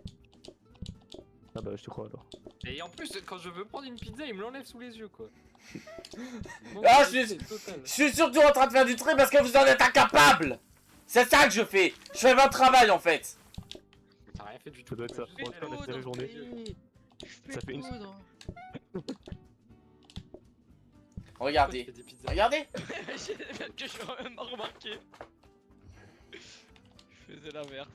Ah bah je te crois alors. Et en plus, quand je veux prendre une pizza, il me l'enlève sous les yeux quoi. Ah, je suis surtout en train de faire du trait parce que vous en êtes incapable. C'est ça que je fais. Je fais votre travail en fait. T'as rien fait du tout. Ça doit être ça. Juste- Bon, on a fait la journée. Ça fait une- Regardez. Pourquoi tu fais des pizzas Regardez. que je suis même remarqué. Je faisais l'inverse.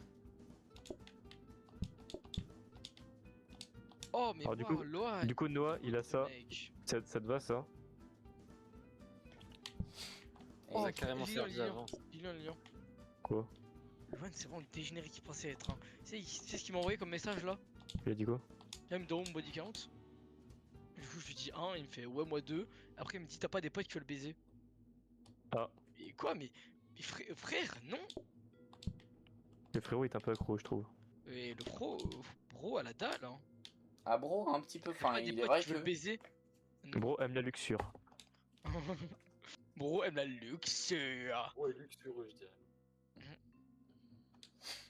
Oh, mais Alors, du wow, coup- Loa, Du coup, Noah, il a ça. mec. Ça te va ça? On Oh, a carrément Lilian, servi Lilian. avant. Lilian. Quoi? Loan, c'est vraiment le dégénéré qu'il pensait être. Hein. Tu sais ce qu'il m'a envoyé comme message là? Il a dit quoi? Là, il me demande mon body count. Du coup, je lui dis 1, il me fait ouais, moi 2. Après, il me dit t'as pas des potes qui veulent baiser. Ah. Mais quoi? Mais frère, non! Le frérot est un peu accro, je trouve. Et le bro, à la dalle, hein. Ah bro, un petit peu. T'as Enfin, pas des il est potes vrai qui veulent que. baiser. Bro aime la luxure. Bro aime la luxure. Ouais, luxurieux, je dirais.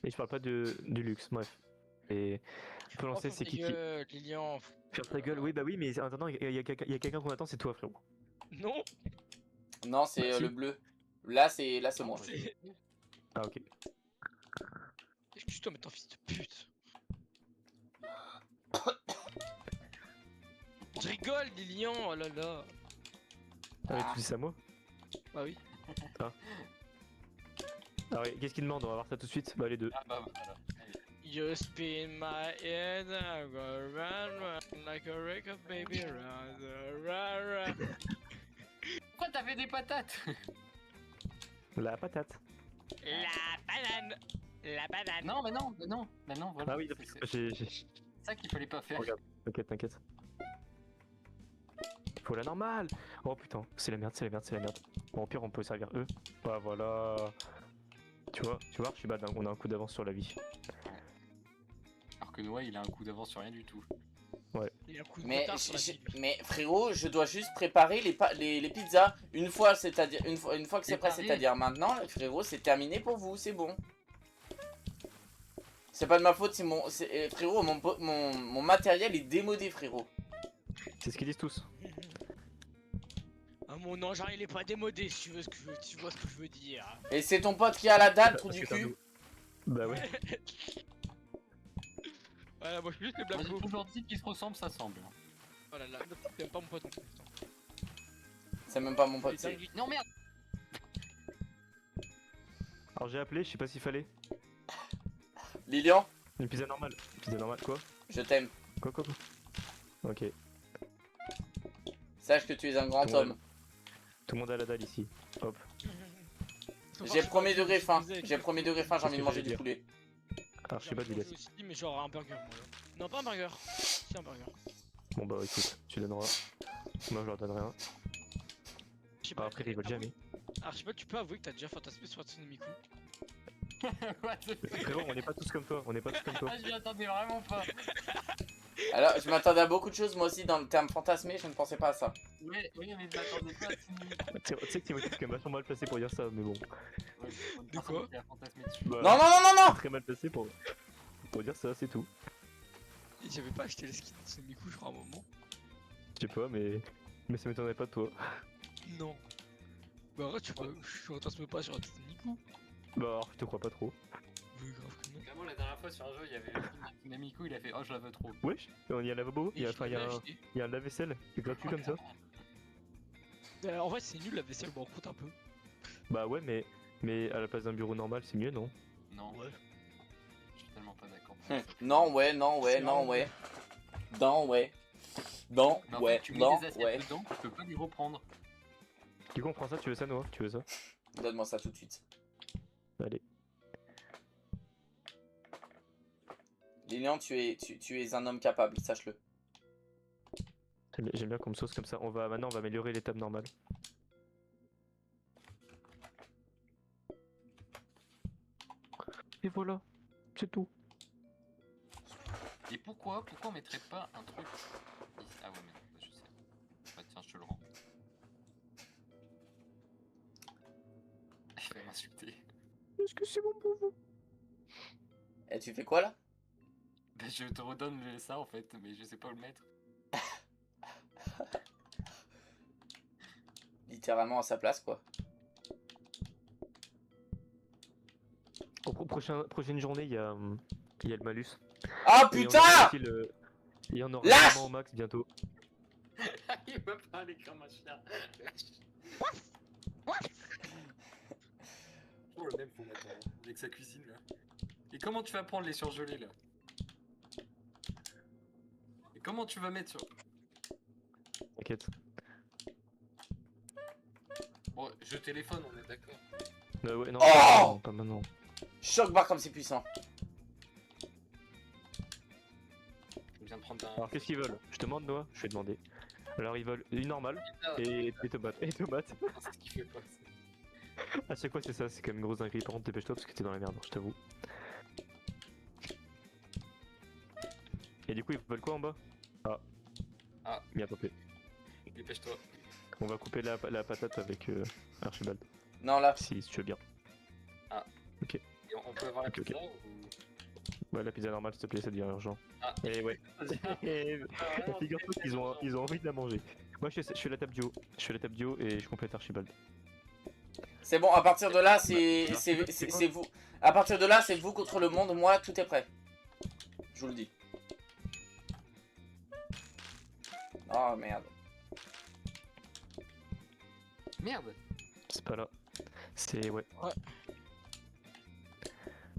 Et je parle pas du luxe, bref. Et on peut lancer, c'est qui Lilian. Faire ta gueule, oui bah oui, mais en attendant, il y a quelqu'un qu'on attend, c'est toi frérot. Non! Non, c'est Bah, si. le bleu. Là, c'est moi. C'est- Ah ok. Excuse-toi, mais t'es un fils de pute. Je rigole, Lilian, oh là là. Ah mais tu dis ça à moi? Bah oui. Ah ouais, qu'est-ce qu'il demande? On va voir ça tout de suite. Bah les deux. Ah bah voilà. You spin my head, I go round, round like a record, baby, round, round, round. Pourquoi t'as fait des patates? La patate. La banane, la banane. Non, mais non, voilà. Ah oui, C'est ça qu'il fallait pas faire. Regarde. T'inquiète. Faut la normale. Oh putain, c'est la merde. Bon, au pire, on peut servir eux. Ah voilà. Tu vois, Archibald, on a un coup d'avance sur la vie. Alors que Noah, il a un coup d'avance sur rien du tout. Il y a un coup de Mais, retard sur la vie. mais frérot, je dois juste préparer les pizzas une fois, c'est-à-dire une fois que c'est prêt, Préparer. c'est-à-dire maintenant, frérot, c'est terminé pour vous, c'est bon. C'est pas de ma faute, frérot, mon matériel est démodé, frérot. C'est ce qu'ils disent tous. Ah, mon engin il est pas démodé, si tu vois ce que je veux dire. Et c'est ton pote qui a la dalle, trou Parce du que t'as cul. un- Bah ouais. Voilà, moi je suis juste le Moi, black j'ai toujours dit qu'ils se ressemblent, ça semble. Oh là là, t'aimes pas mon pote en plus. C'est même pas mon pote, Putain, c'est. Non, merde! Alors j'ai appelé, je sais pas s'il fallait. Lilian, Une pizza normale. Pizza normale, quoi? Je t'aime. Quoi? Ok. Sache que tu es un grand Ouais. homme. Tout le monde a la dalle ici. Hop. J'ai premier degré faim. J'ai premier degré faim, j'ai envie de Qu'est-ce que manger j'allais du dire poulet. Alors je sais pas, J'ai il mangé aussi, mais genre un burger. Moi, là. Non, pas un burger. Si, un burger. Bon bah écoute, tu donneras. Moi je leur donnerai un. Je sais Bah, après ils veulent jamais. Alors, je sais pas, tu peux avouer que t'as déjà fantasmé sur Hatsune Miku. What the fuck. Frérot, on n'est pas tous comme toi, on n'est pas tous comme toi. Ah, je m'y attendais vraiment pas. Alors, je m'attendais à beaucoup de choses, moi aussi, dans le terme fantasmé, je ne pensais pas à ça. Oui, mais je m'attendais pas à Timmy. Tu sais que Timothy est quand même vachement mal placé pour dire ça, mais bon. Ouais, De quoi qui a fantasmé dessus. Bah, Non, non, non, non, non! très mal placé pour dire ça, c'est tout. Et j'avais pas acheté le skin Hatsune Miku, je crois, à un moment. Je sais pas, mais ça m'étonnerait pas de toi. Non. Bah, arrête, je fantasme pas sur Hatsune Miku. Bah alors, je te crois pas trop. Oui, grave que non. Vraiment, la dernière fois sur un jeu, il y avait Namiku, il a fait oh, je la veux trop. Wesh, il y a un lavabo, Et je l'avais acheté. il y a un lave-vaisselle qui est gratuit comme ça. En vrai, c'est nul la vaisselle, bon, on compte un peu. Bah ouais, mais à la place d'un bureau normal, c'est mieux, non? Non, Ouais. je suis tellement pas d'accord. Non, ouais, non, ouais, non, ouais. Non, ouais. Non, Mais en ouais, fait, tu mets non, des assiettes ouais. dedans, tu peux pas les reprendre. Du coup, on prend ça, tu veux ça, Noah? Tu veux ça? Donne-moi ça tout de suite. Allez. Lilian, tu es un homme capable, sache-le. J'aime bien qu'on me sauce comme ça. Maintenant, on va améliorer les tables normales. Et voilà, c'est tout. Et pourquoi on mettrait pas un truc ici? Ah ouais, mais non, bah, je sais. Bah tiens, je te le rends. Il va m'insulter. Est-ce que c'est bon pour vous? Et tu fais quoi là? Bah je te redonne ça en fait, mais je sais pas où le mettre. Littéralement à sa place, quoi. Prochaine journée, il y a le malus. Ah Et on putain! aura aussi il y en aura Lâche vraiment au max bientôt. Il va parler comme un chien. Oh le même faut mettre avec sa cuisine là. Et comment tu vas prendre les surgelés là? Et comment tu vas mettre sur... T'inquiète. Bon, je téléphone, on est d'accord. Ouais, non, Oh pas maintenant. Choc barre comme c'est puissant. Je viens de prendre un... Alors qu'est-ce qu'ils veulent? Je te demande, Noah? Je vais demander. Alors ils veulent une normale Ah, et des tomates. Et tomates. c'est ce qu'il fait pas. À chaque fois c'est ça, c'est quand même une grosse dinguerie. Par contre dépêche-toi parce que t'es dans la merde, je t'avoue. Et du coup ils veulent quoi en bas? Ah. Bien tapé. Dépêche-toi. On va couper la patate avec Archibald. Non, là. Si tu veux bien. Et on peut avoir la Ok, ok. pizza ou... Ouais la pizza normale s'il te plaît, ça devient urgent. Ah, Et ouais. Et vraiment, figure-toi qu'ils ont envie de la manger. Moi je fais la table du haut. Je fais la table du haut et je complète Archibald. C'est bon, à partir de là, Bah, c'est vous. À partir de là, c'est vous contre le monde. Moi, tout est prêt. Je vous le dis. Oh merde. Merde. C'est pas là. C'est ouais. Ouais.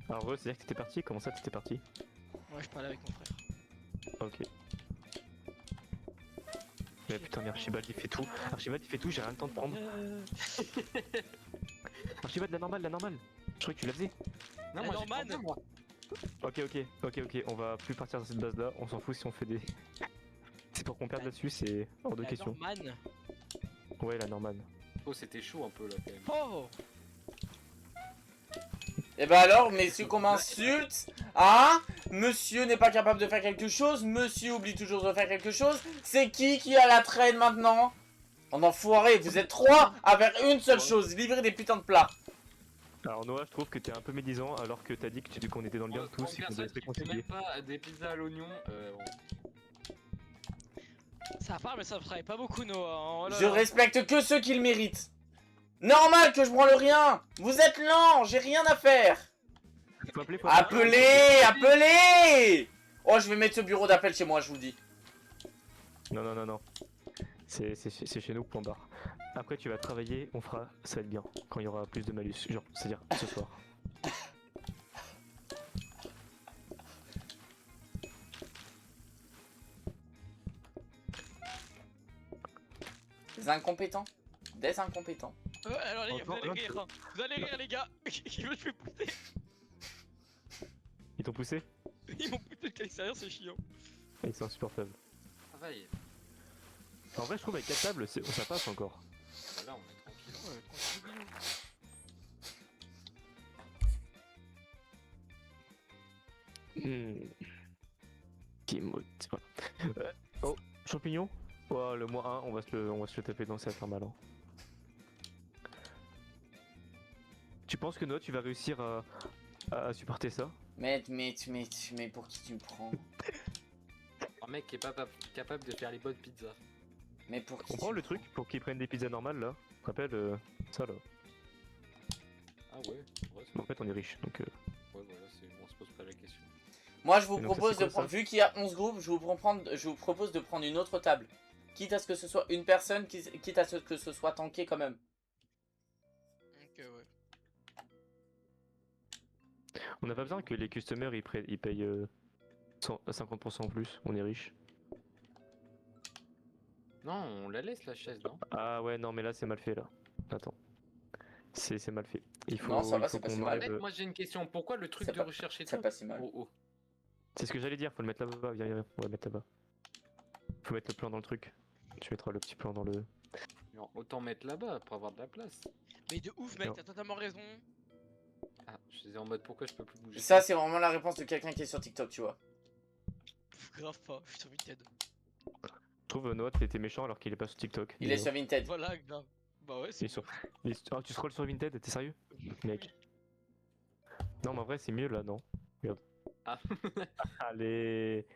Alors c'est à dire que t'étais parti? Comment ça t'étais parti? Ouais, je parlais avec mon frère. Ok. Mais putain mais Archibald il fait tout. Archibald il fait tout, j'ai rien le temps de prendre. Archibald la normale. Je croyais que tu la faisais. Non, La moi, j'ai Norman. tenté, moi. Ok, on va plus partir dans cette base là, on s'en fout si on fait des... C'est pour qu'on perde là-dessus, c'est hors de La question. Norman. Ouais la normale. Oh, c'était chaud un peu là quand même. Oh. Et bah alors, messieurs, qu'on m'insulte, hein? Monsieur n'est pas capable de faire quelque chose, monsieur oublie toujours de faire quelque chose. C'est qui a la traîne maintenant? En enfoiré, vous êtes trois à faire une seule chose, livrer des putains de plats. Alors Noah, je trouve que t'es un peu médisant alors que t'as dit qu'on était dans le bien Pour tous une et qu'on devait se personne qui fait réconcilier. même pas des pizzas à l'oignon, Ça part, mais ça me travaille pas beaucoup, Noah. Hein. Oh là Je là. respecte que ceux qui le méritent. Normal que je branle rien. Vous êtes lent, j'ai rien à faire. Faut appeler, Appelez. Oh, je vais mettre ce bureau d'appel chez moi, je vous le dis. Non. C'est chez nous, point barre. Après tu vas travailler, ça va être bien. Quand il y aura plus de malus, genre, c'est-à-dire ce soir. Des incompétents. Des incompétents. Alors les gars, vous Encore, allez rire, hein. Vous allez rire les gars. Je me fais pousser. Ils t'ont poussé? Ils m'ont poussé jusqu'à l'extérieur, c'est chiant. Ils sont insupportables. Travaille. En vrai, je trouve avec 4 tables, ça passe encore. Bah là, on est tranquille. Ouais, tranquille. Timothée, voilà. Oh, champignon. Oh, le moins 1, on va se le taper dans, ça va faire mal. Hein. Tu penses que Noah, tu vas réussir à supporter ça? Mais pour qui tu me prends? Un mec qui est pas capable de faire les bonnes pizzas. Mais pour qui On tu prend me le prends truc pour qu'ils prennent des pizzas normales là. Tu te rappelles ça là. Ah ouais, ouais, En fait, on est riche donc. ouais voilà, on se pose pas la question. Moi, je vous Et donc ça, propose c'est de quoi, prendre, vu qu'il y a 11 groupes, je vous propose de prendre une autre table. Quitte à ce que ce soit une personne, quitte à ce que ce soit tanké quand même. Ok, ouais. On n'a pas besoin que les customers ils payent 50% en plus. On est riche. Non, on la laisse la chaise, non? Ah ouais, non, mais là c'est mal fait là. Attends. C'est mal fait. Il faut, Non, ça va, il faut c'est pas qu'on si mal. enlève. Moi j'ai une question, pourquoi le truc C'est de pas- rechercher C'est tout pas si mal. Oh oh. C'est ce que j'allais dire, faut le mettre là-bas. Viens, on va le mettre là-bas. Faut mettre le plan dans le truc. Tu mettras le petit plan dans le. Non, autant mettre là-bas pour avoir de la place. Mais de ouf, mec, Non. t'as totalement raison. Ah, je suis en mode pourquoi je peux plus bouger. Ça, c'est vraiment la réponse de quelqu'un qui est sur TikTok, tu vois. Pff, grave pas, je suis sur Vinted. Je trouve Noah, t'es méchant alors qu'il est pas sur TikTok. Il est sur Vinted. Voilà, grave. Bah ouais, Il c'est est sur. Ah, tu scrolls sur Vinted, t'es sérieux? Mec. Non, mais en vrai, c'est mieux là, non? Regarde. Ah. Allez.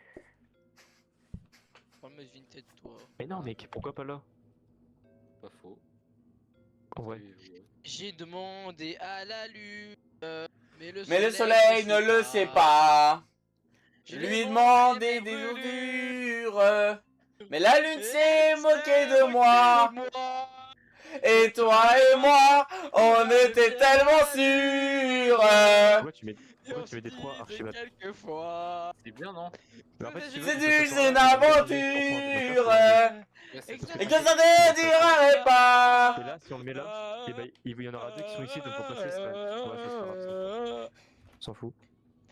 Pas mettre Vinted, toi. Mais non, mec, pourquoi pas là? Pas faux. En vrai. J'ai demandé à la lune. Mais le Soleil ne le sait pas. Je lui ai demandé des ordures. Mais la lune s'est moquée de moi. Et toi et moi, on était tellement sûrs. Pourquoi tu mets des 3 archivades? Quelquefois. C'est bien, non? Mais en fait, si tu veux, C'est on peut faire une ça, on va aventure. Ouais, c'est Exact. trop Et que facile. ça ne durerait Et pas. là, si on le met là, et ben, il y en aura 2 qui sont ici, donc pour passer, c'est pas ouais, c'est pas grave, on s'en fout.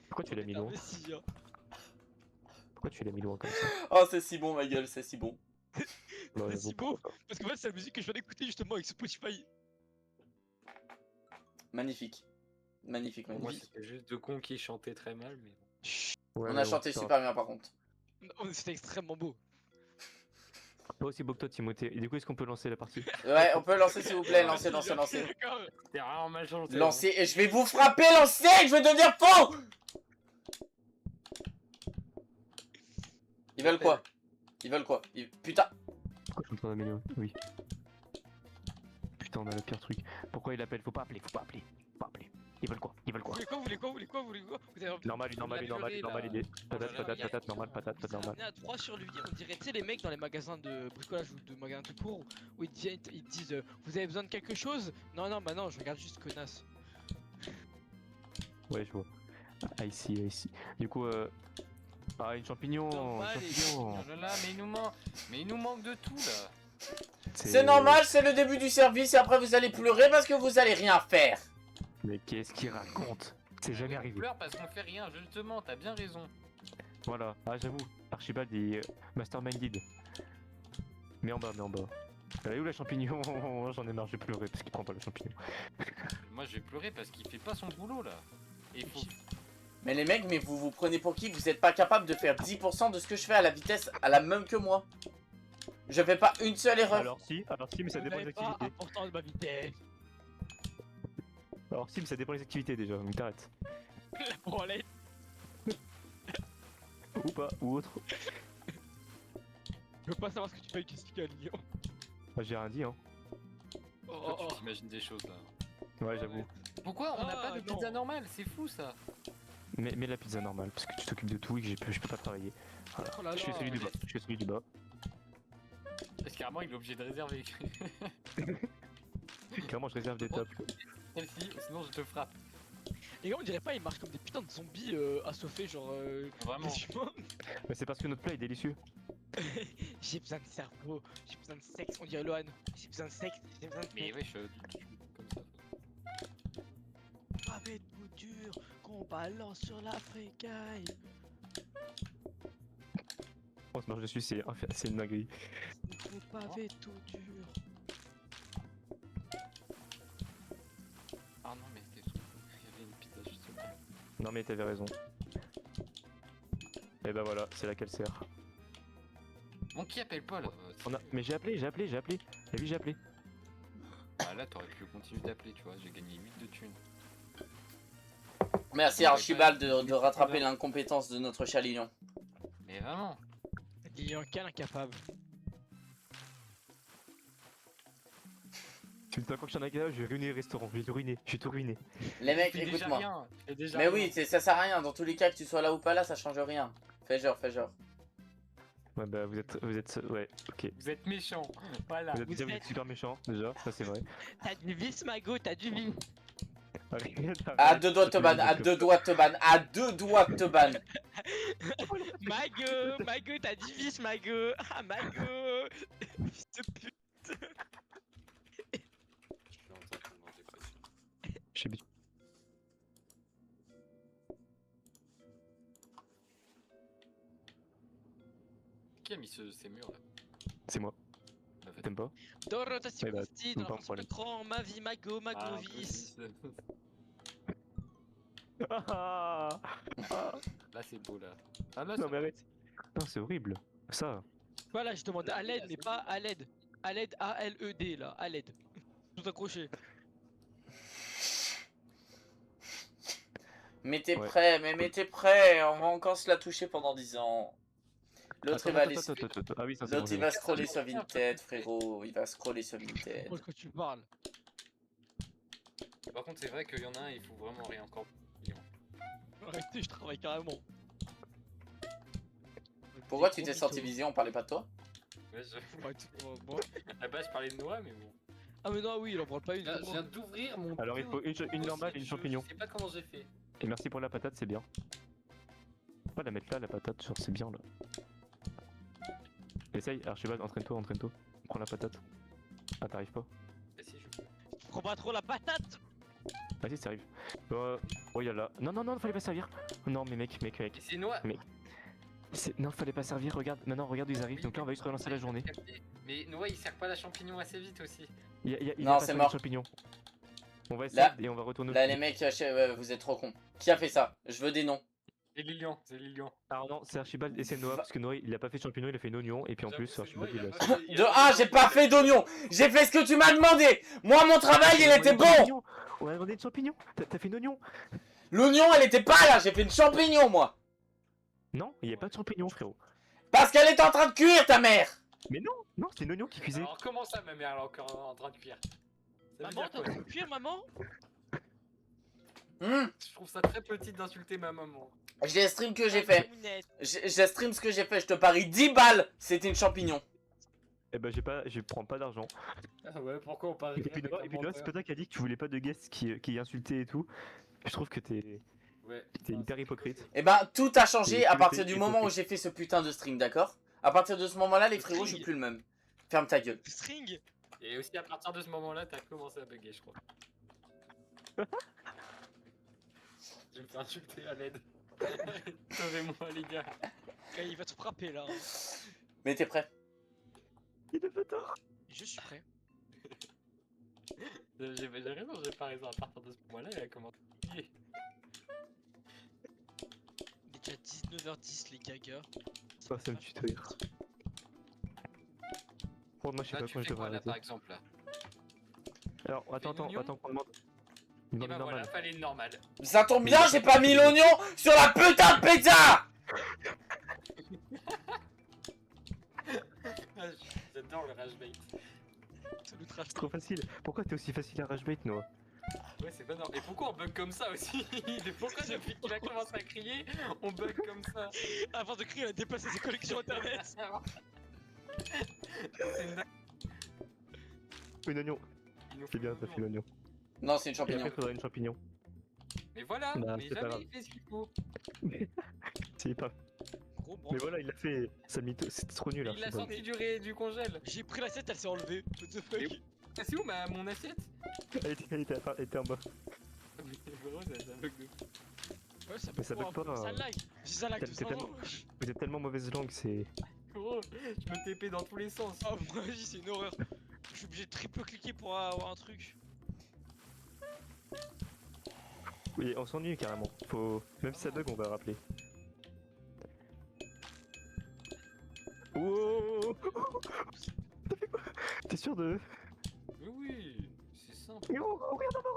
Pourquoi tu l'as mis loin? Pourquoi tu l'as mis loin comme ça? Oh, c'est si bon, ma gueule, c'est si bon. Ouais, C'est si j'avoue, beau. pourquoi pas. Parce qu'en fait, c'est la musique que je viens d'écouter justement avec Spotify. Magnifique. Magnifique, Moi, magnifique. c'était juste deux cons qui chantaient très mal, mais bon. Ouais, On mais a bon, chanté ça va. super bien par contre. C'était extrêmement beau. Pas aussi beau que toi, Timothée. Et du coup, est-ce qu'on peut lancer la partie? Ouais, on peut lancer s'il vous plaît, lancer, lancer, lancer. D'accord. C'était vraiment mal chanté. Lancer, et je vais vous frapper, lancer, je vais devenir faux. Ils veulent quoi? Ils veulent quoi? Putain. Pourquoi je suis en train d'améliorer? Oui. Putain, on a le pire truc. Pourquoi il appelle? Faut pas appeler, faut pas appeler. Faut pas appeler. Ils veulent quoi? Ils veulent Vous quoi? voulez quoi? Vous voulez quoi? Vous voulez quoi? Vous voulez quoi? Vous avez Normal, normal, normal, normal idée. Patate, là, patate, là, patate, normal, patate, patate, normal. On est à 3 sur lui, on dirait, tu sais, les mecs dans les magasins de bricolage ou de magasins tout court où ils disent vous avez besoin de quelque chose? Non, non, bah non, je regarde juste connasse. Ouais, je vois. Ah, ici, ici. Du coup, ah, une champignon, Normal, une et- champignon. Oh là là, mais il nous manque de tout là. C'est normal, c'est le début du service et après vous allez pleurer parce que vous allez rien faire. Mais qu'est-ce qu'il raconte? C'est jamais On arrivé. pleure parce qu'on fait rien, justement, t'as bien raison. Voilà. Ah, j'avoue, Archibald est masterminded. Mais en bas, mais en bas. Elle est où la champignon? J'en ai marre, j'ai pleuré parce qu'il prend pas le champignon. Moi je vais pleurer parce qu'il fait pas son boulot là. Et il faut... Mais les mecs, mais vous vous prenez pour qui? Vous êtes pas capable de faire 10% de ce que je fais à la vitesse à la même que moi. Je fais pas une seule erreur. Alors si, mais ça dépend des activités. Important de ma vitesse. Alors si, mais ça dépend des activités déjà, donc t'arrêtes. La branlette. Ou pas, ou autre. Je veux pas savoir ce que tu fais avec Jessica Lyon. Bah, j'ai rien dit, hein. Oh, Toi, oh, tu oh. t'imagines des choses là. Ouais, j'avoue. Pourquoi on n'a Ah, pas de non. pizza normale? C'est fou ça. Mais la pizza normale, parce que tu t'occupes de tout et que je peux pas travailler. Voilà. Oh là Je fais là. celui du bas, je fais celui du bas. Parce carrément il est obligé de réserver. Clairement, je réserve des tables. Celle-ci, sinon je te frappe. Les gars, on dirait pas, ils marchent comme des putains de zombies assoiffés, genre. Vraiment. des humains. Mais c'est parce que notre plat est délicieux. J'ai besoin de cerveau, j'ai besoin de sexe, on dirait Lohan. J'ai besoin de sexe, j'ai besoin de Mais sexe. ouais, je comme ça. Pavé tout dur, qu'on balance sur la frécaille. On se marche dessus, c'est une dinguerie. Gros pavé tout dur. Ah non, mais c'était tout. Il y avait une pizza juste au-dessus. Non mais t'avais raison. Et bah voilà, c'est là qu'elle sert. Bon, qui appelle Paul Mais j'ai appelé. T'as vu, j'ai appelé. Ah là, t'aurais pu continuer d'appeler, tu vois. J'ai gagné 8 de thunes. Merci Archibald de rattraper l'incompétence de notre cher Lilian. Mais vraiment. Il y a quel incapable. Tu me dis encore que je suis un incapable, je vais ruiner le restaurant, je vais tout ruiner. Les mecs, Tu fais déjà écoute-moi. rien, tu fais déjà Mais rien. oui, ça sert à rien. Dans tous les cas, que tu sois là ou pas là, ça change rien. Fais genre. Ouais bah vous êtes, ouais, ok. Vous êtes méchants. Voilà. Vous êtes super méchant déjà, ça c'est vrai. T'as du vice, Mago, t'as du vice. À 2 doigts de te ban, à 2 doigts de te ban, à 2 doigts de te ban. Mago, t'as du vice, Mago. Ah, Mago. Fils de pute. Je suis en train de tomber en dépression. Je sais bien. Qui a mis ces murs là? C'est moi, Bah, faites- t'aimes pas? Doro, t'as si Ouais, bah, consti pas dans de la problème. écran, ma vie, Mago, Ah, vice. Ah Là, c'est beau là. Ah là, non ça mais va. arrête. Non c'est horrible, ça. Voilà, je demande à l'aide, mais pas à l'aide. À l'aide, A-L-E-D là, à l'aide. Tout accroché. Mais t'es Ouais. prêt, on va encore se la toucher pendant 10 ans. L'autre il va aller. Attends. Ah oui ça c'est L'autre il bon. va scroller sur Vinted, frérot. Il va scroller sur Vinted. Quand tu parles. Par contre, c'est vrai qu'il y en a un, il faut vraiment rien encore. Arrêtez, je travaille carrément. Pourquoi tu t'es sorti vision, on parlait pas de toi? Ouais, je... Ouais, bon. À la base, je parlais de Noah, mais bon. Ah, mais non, oui, il en prend pas une. Là, c'est je bon. viens d'ouvrir mon. Alors il faut une normale et une champignon. Je sais pas comment j'ai fait. Et merci pour la patate, c'est bien. Pas la mettre là la patate, genre c'est bien là. Essaye, Archibald, entraîne-toi. Prends la patate. Ah t'arrives pas. Bah, si, je peux. Prends pas trop la patate. Vas-y, ça arrive. Oh y'a là. Non, fallait pas servir. Non mais mec. Et c'est Noah. Non, fallait pas servir, regarde. Maintenant regarde où ils arrivent, Oui, donc là on va juste relancer la journée. Mais Noah, il sert pas la champignon assez vite aussi. Il Non, a pas c'est servi mort. de champignons. On va essayer Là- et on va retourner Là au les mecs, vous êtes trop cons. Qui a fait ça? Je veux des noms. C'est Lilian, c'est Lilian. Alors non, c'est Archibald et c'est Noah, parce que Noah il a pas fait de champignons, il a fait une oignon, et puis en J'avoue, plus c'est Archibald Noah, il a... pas fait- il De a ah, j'ai pas fait d'oignon. J'ai fait ce que tu m'as demandé. Moi mon travail il était bon. On a demandé de champignons. T'as fait une oignon? L'oignon elle était pas là, j'ai fait une champignon moi. Non, il y a pas de champignons frérot. Parce qu'elle était en train de cuire ta mère. Mais non, c'est une oignon qui cuisait. Alors comment ça, ma mère, elle est encore en train de cuire? Ça veut Maman, dire t'as quoi? envie de cuire, maman? Je trouve ça très petit d'insulter ma maman. J'ai stream que j'ai fait. J'ai stream ce que j'ai fait, je te parie 10 balles, c'était une champignon. Eh ben je prends pas d'argent. Ah ouais, pourquoi on parle Et puis Noah, c'est pas toi qui a dit que tu voulais pas de guests qui insultaient et tout. Je trouve que t'es Ouais. hyper hypocrite. Et ben tout a changé Et à tu partir fais- du tu moment fais- où j'ai fait ce putain de stream, d'accord? À partir de ce moment-là, les Le frérots, je suis string. plus le même. Ferme ta gueule. String. Et aussi à partir de ce moment-là, t'as commencé à bugger, je crois. Je vais me faire insulter à l'aide. Sauvez-moi, les gars. Il va te frapper là. Mais t'es prêt? Il a pas tort. Je suis prêt. J'ai raison, j'ai pas raison. À partir de ce moment-là, il a commencé à bugger. Il est déjà 19h10 les gagas. Oh, ça me tue de rire. Bon, moi je sais Là, pas tu quand je fais devrais quoi, là, arrêter. par exemple, là? Alors, attends qu'on demande. Une Et bah normale. voilà, fallait une normale. Ça tombe bien, j'ai pas mis l'oignon sur la putain de pizza. Ah, j'adore le rage bait. C'est l'outrage. C'est trop facile. Pourquoi t'es aussi facile à rage bait, Noah? Ouais, c'est pas normal. Et pourquoi on bug comme ça aussi? Et pourquoi depuis qu'il a commencé à crier, on bug comme ça? Avant de crier, il a dépassé ses connexions internet. C'est une dingue. Une oignon. Il nous C'est faut bien, une t'as fait oignon. l'oignon. Non, c'est une Et champignon. après, faudrait une champignon. Mais voilà, Bah, mais c'est pas jamais grave. il fait ce qu'il faut. C'est pas. gros Mais branche. voilà, il a fait sa mytho, c'était trop nul. Il a sorti du congèle. J'ai pris l'assiette, elle s'est enlevée. What the fuck? Et où Ah, c'est où mon assiette? Elle était en bas. Mais gros, ça bug de fou. Ouais, ça Mais ça bug pas, Ça lag. Si ça lag t'es tout ça. tellement- Vous êtes tellement mauvaise langue, c'est. Gros, je me TP dans tous les sens. Oh, moi, vas-y, c'est une horreur. Je suis obligé de triple cliquer pour avoir un truc. Oui, on s'ennuie carrément. Faut. Même si ça bug, on va rappeler. Wow. T'as fait quoi? T'es sûr de. Mais oui, c'est simple. Oh, regarde en bas.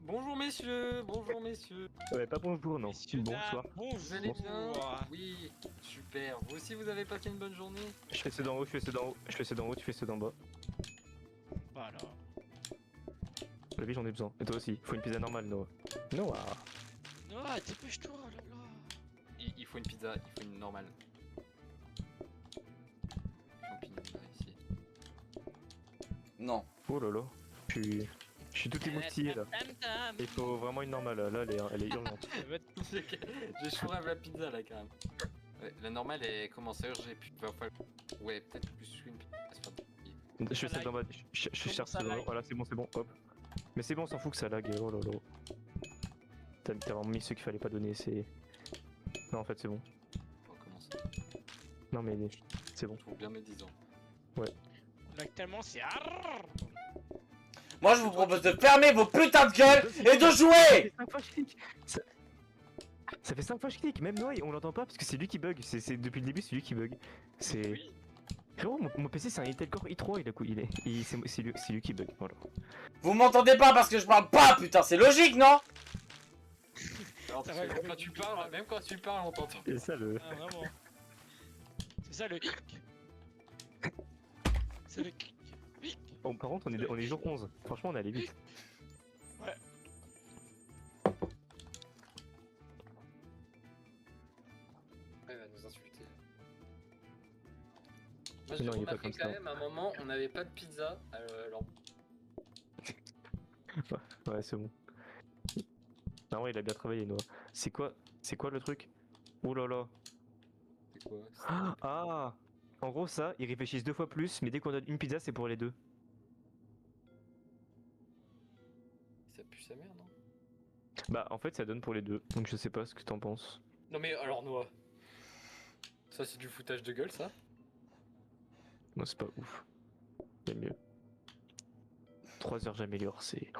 Bonjour messieurs, bonjour messieurs. Ouais, pas bonjour, non. Messieurs, Bonsoir. dames, Vous allez bien? bonjour. Oui, super. Vous aussi, vous avez passé une bonne journée? Je fais ceux d'en haut, je fais ceux d'en haut, je fais ceux d'en haut, tu fais ceux d'en bas. Voilà. La vie, j'en ai besoin. Et toi aussi, faut une pizza normale, Noah. Noah. Non, dépêche-toi, oh là là. Il faut une pizza, il faut une normale. Champignons ici. Non. Oh là là. Je suis tout émoustillé là. Il faut vraiment une normale, là, elle est urgente. J'ai chouré la pizza là carrément. Ouais, la normale elle commence à urger, puis va falloir. Ouais, peut-être plus une pizza. Je fais celle d'en bas, je cherche celle d'en haut. Voilà, c'est bon, hop. Mais c'est bon, on s'en fout que ça lag, oh là là. T'as vraiment mis ceux qu'il fallait pas donner, c'est. Non, en fait, c'est bon. On recommence. Non, mais c'est bon. Je trouve bien mes 10 ans. Lag tellement, c'est. Moi, je vous propose de fermer vos putains de gueules et de jouer. 5 fois je clique. Ça fait 5 fois je clique, même Noah, on l'entend pas parce que c'est lui qui bug. C'est depuis le début, c'est lui qui bug. C'est. Oui. Frérot, mon PC c'est un Intel Core i3, c'est lui qui bug, voilà. Vous m'entendez pas parce que je parle pas, putain, c'est logique, non? Alors, parce que quand tu parles, même quand tu parles, on t'entend. Et ça le. Ah, vraiment. C'est ça le hic. C'est le hic. Bon, par contre, on est jour 11. Franchement, on est allé vite. Elle va nous insulter. Moi, j'ai Non, il est pas remarqué comme quand ça. même, à un moment, on n'avait pas de pizza. Alors, Ouais, c'est bon. Non, ouais, il a bien travaillé, Noah. C'est quoi le truc? Oh là là. c'est quoi? Ah! En gros, ça, ils réfléchissent 2 fois plus, mais dès qu'on donne une pizza, c'est pour les deux. Ça pue sa mère, non? Bah, en fait, ça donne pour les deux. Donc, je sais pas ce que t'en penses. Non, mais alors, Noah. Ça, c'est du foutage de gueule, ça? Non, c'est pas ouf. Il y a mieux. 3 heures, j'améliore, c'est.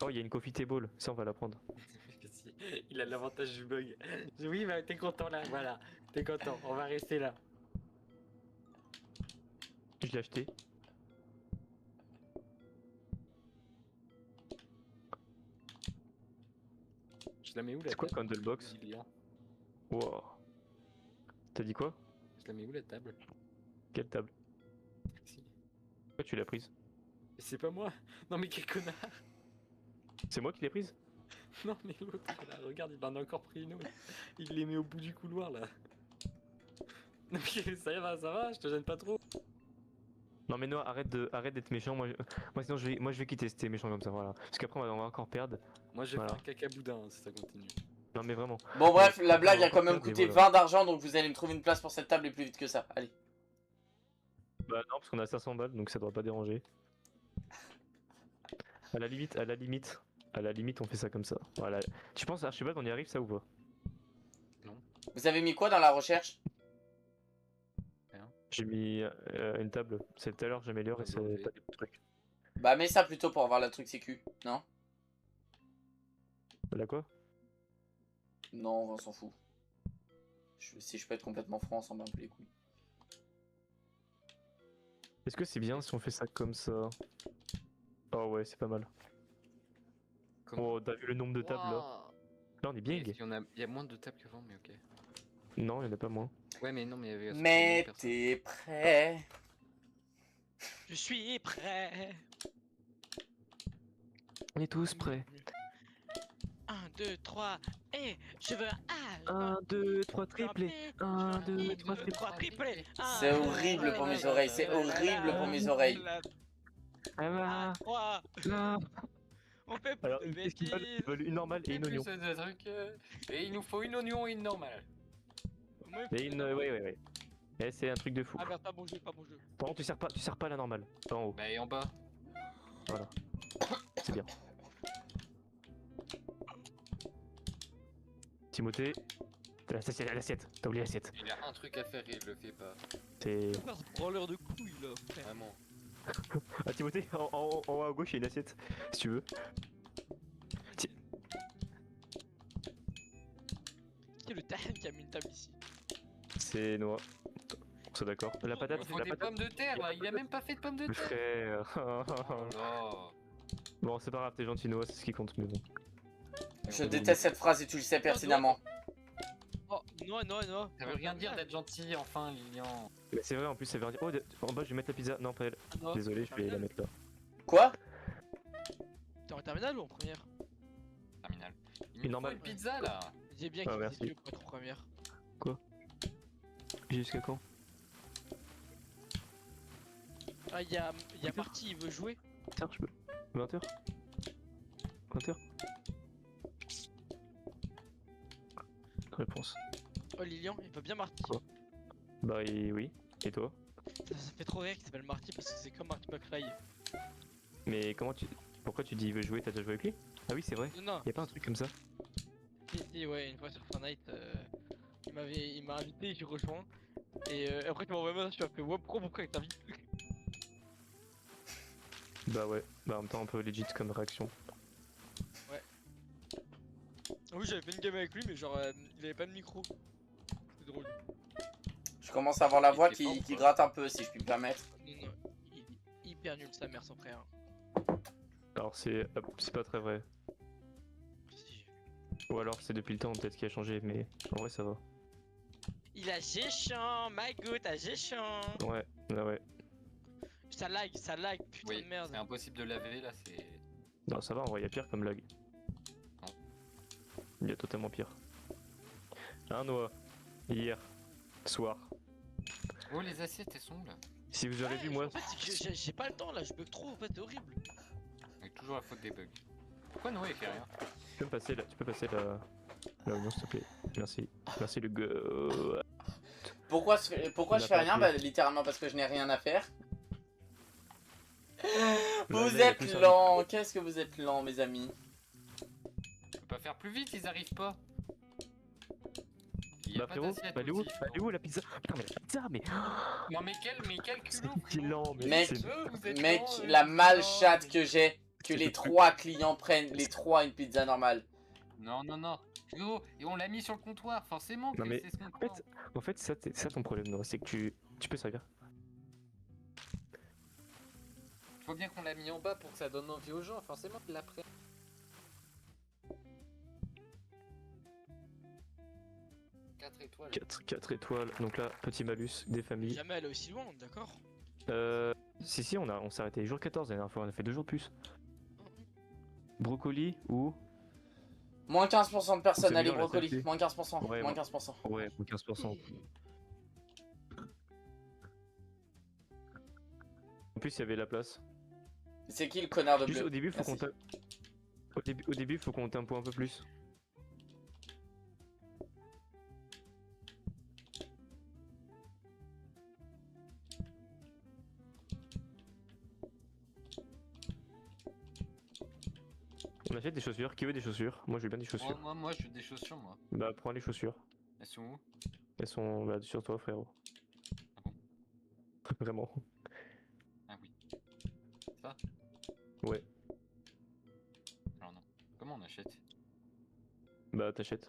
Oh, il y a une coffee table. Ça, on va la prendre. Il a l'avantage du bug. Oui, bah, t'es content là, voilà. T'es content, on va rester là. Je l'ai acheté. Je la mets où la C'est quoi table? Candlebox? Lilian. Wow. T'as dit quoi? Je la mets où la table? Quelle table? Si. Pourquoi tu l'as prise? Mais c'est pas moi. Non mais quel connard. C'est moi qui l'ai prise? Non mais l'autre là, regarde, il en a encore pris une autre. Il les met au bout du couloir là. Non mais ça va, je te gêne pas trop. Non mais Noah, arrête d'être méchant. Moi sinon je vais quitter si t'es méchant comme ça, voilà. Parce qu'après on va encore perdre. Moi j'ai Voilà. fait un caca boudin si ça continue. Non mais vraiment. Bon, bref, la blague a on quand même va coûté voilà. 20 d'argent, donc vous allez me trouver une place pour cette table et plus vite que ça. Allez. Bah non, parce qu'on a 500 balles, donc ça doit pas déranger. À la limite, on fait ça comme ça. Voilà. Tu penses à Archibald, on y arrive ça ou pas? Vous avez mis quoi dans la recherche? J'ai mis une table. C'est tout à l'heure, j'améliore et c'est Mauvais. pas des bons trucs. Bah, mets ça plutôt pour avoir le truc sécu, non? Voilà quoi? Non, on s'en fout. Si je peux être complètement franc, on s'en bat un peu les couilles. Est-ce que c'est bien si on fait ça comme ça? Oh ouais, c'est pas mal. Oh, t'as vu le nombre de tables là? Là, on est bien. Il y a moins de tables qu'avant, mais ok. Non, il y en a pas moins. Ouais, mais non, mais il y avait. Mais t'es prêt? Je suis prêt. On est tous prêts. 1, 2, 3, et je veux 1, 2, 3 triplés. 1, 2, 3 triplés. C'est horrible pour mes oreilles, c'est horrible pour mes oreilles. Ah, 3. là. On fait plus Alors, de qu'est-ce qu'ils veulent? Ils bêtises. veulent une normale et Et une plus oignon. de trucs. Et il nous faut une oignon et une normale. Moi, il faut Mais des une. normales. Ouais. Eh, c'est un truc de fou. Ah merde, pas bon jeu, pas bon jeu. Par contre, tu sers pas la normale. Pas en haut. Bah, et en bas. Voilà. C'est bien. Timothée. L'assiette. T'as oublié l'assiette. Il a un truc à faire et il le fait pas. C'est. Faire ce branleur de couilles là, frère. Vraiment. Ah, Timothée, en haut à gauche, il y a une assiette. Si tu veux. Qui est le tahan qui a mis une table ici? C'est Noah. On soit d'accord. La patate. Il faut La des patate. pommes de terre là. Il a même pas fait de pommes de Le terre. frère. Oh. Bon, c'est pas grave, t'es gentil, Noah, c'est ce qui compte, mais bon. Je déteste cette phrase et tu le sais pertinemment. Oh, non. Ça veut rien dire d'être gentil, enfin, Lilian. Mais c'est vrai, en plus, ça veut rien dire. Oh, en bas, je vais mettre la pizza. Non, pas elle. Noah, Désolé, je vais la mettre là. Quoi? t'es en terminale ou en première? Terminal. Il Une me faut normale. une pizza là. J'ai bien Ah, qu'il merci. était vieux pour être en première. Jusqu'à quand? Ah, y'a Marty, il veut jouer. Tard, je peux. 20h 20h Réponse. Oh, Lilian, il veut bien Marty. Quoi? Bah, oui. Et toi? Ça fait trop rire qu'il s'appelle Marty parce que c'est comme Marty McFly. Mais comment tu. Pourquoi tu dis il veut jouer? T'as déjà joué avec lui? Ah oui, c'est vrai. Non, Y'a pas un truc comme ça? si, ouais, une fois sur Fortnite, il m'a invité, j'ai rejoint. Et après, tu m'as envoyé un message, tu m'as fait ouais, pourquoi il t'invite? Bah ouais. Bah en même temps, un peu legit comme réaction. Oui, j'avais fait une game avec lui, mais genre, il avait pas de micro. C'est drôle. Je commence à avoir la voix Il était qui fort, gratte un peu, si je puis me permettre. Non, il est hyper nul, sa mère, son frère. Alors, c'est pas très vrai. Ou alors, c'est depuis le temps peut-être qu'il a changé, mais en vrai, ça va. Il a Géchant, my good, à Géchant. Ouais, ouais. Ça lag, putain Oui, de merde. c'est impossible de laver là, c'est. Non, ça va, en vrai, y'a pire comme lag. Non. Il y a totalement pire. Hein, Noah? Hier, soir. Oh, les assiettes elles sont là. Si vous avez vu, moi. En fait, c'est que j'ai pas le temps là, je bug trop, en fait, c'est horrible. Avec toujours la faute des bugs. Pourquoi Noé il fait rien? Tu peux passer la oignon, s'il te plaît. Merci. Merci, le gars. Pourquoi On je a fais pas rien? fait. Bah littéralement parce que je n'ai rien à faire. Vous Là, il y a êtes plus un lents, qu'est-ce que vous êtes lents mes amis. On peut pas faire plus vite, ils arrivent pas. Il y a Bah pas frérot, d'assiette elle est où? aussi, Elle est où la pizza? Putain, mais la pizza, mais. Non mais quel culot C'est lent, mais. Mec, c'est- vous êtes Mec, lents, la vous êtes malchatte lents. que j'ai, que C'est les le 3 clients prennent, les 3 une pizza normale. Non. Frérot, et on l'a mis sur le comptoir, forcément que Non, mais c'est ce comptoir. En fait, ça, ça ton problème, Noah, c'est que tu peux servir. Faut bien qu'on l'a mis en bas pour que ça donne envie aux gens, forcément qu'ils l'apprennent. Quatre étoiles. 4 étoiles, donc là, petit malus, des familles. Jamais aller aussi loin, d'accord? Si, on s'est arrêté jour 14 la dernière fois, on a fait 2 jours de plus. Brocoli ou. Moins 15% de personnes, C'est allez bien, la brocoli, safety. moins 15%, Ouais, moins ouais. 15%. Ouais, ou 15%. En plus, il y avait la place. C'est qui le connard de Juste bleu? au début, faut Merci. qu'on au début, faut qu'on tempo un peu plus. On achète des chaussures. Qui veut des chaussures? Moi, je veux bien des chaussures. Moi je veux des chaussures moi. Bah, prends les chaussures. Elles sont où? Elles sont bah, sur toi, frérot. Ah bon? Vraiment. Ah oui. Ça? Ouais. Alors non. Comment on achète? Bah, t'achètes.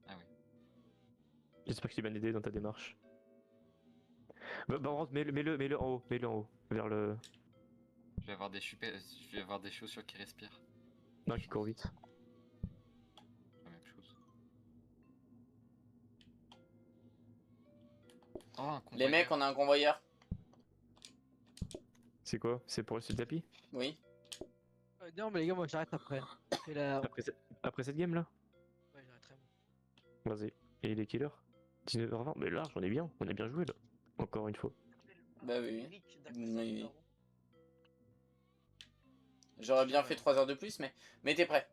Ah oui. J'espère que tu t'es bien aidé dans ta démarche. Bah rentre, mets-le en haut. Mets-le en haut. Vers le. Je vais avoir des chaussures qui respirent. Non, qui court vite. La même chose. Oh, un Les mecs, on a un convoyeur. C'est quoi? C'est pour le tapis? Oui. Non, mais les gars, moi j'arrête après. Et là, Après cette game là? ouais, j'arrêterai. Moi. Vas-y. Et il est quelle heure? 19h20. Mais large, on est bien. On a bien joué là. Encore une fois. Bah oui. Oui. J'aurais bien fait 3 heures de plus, mais t'es prêt.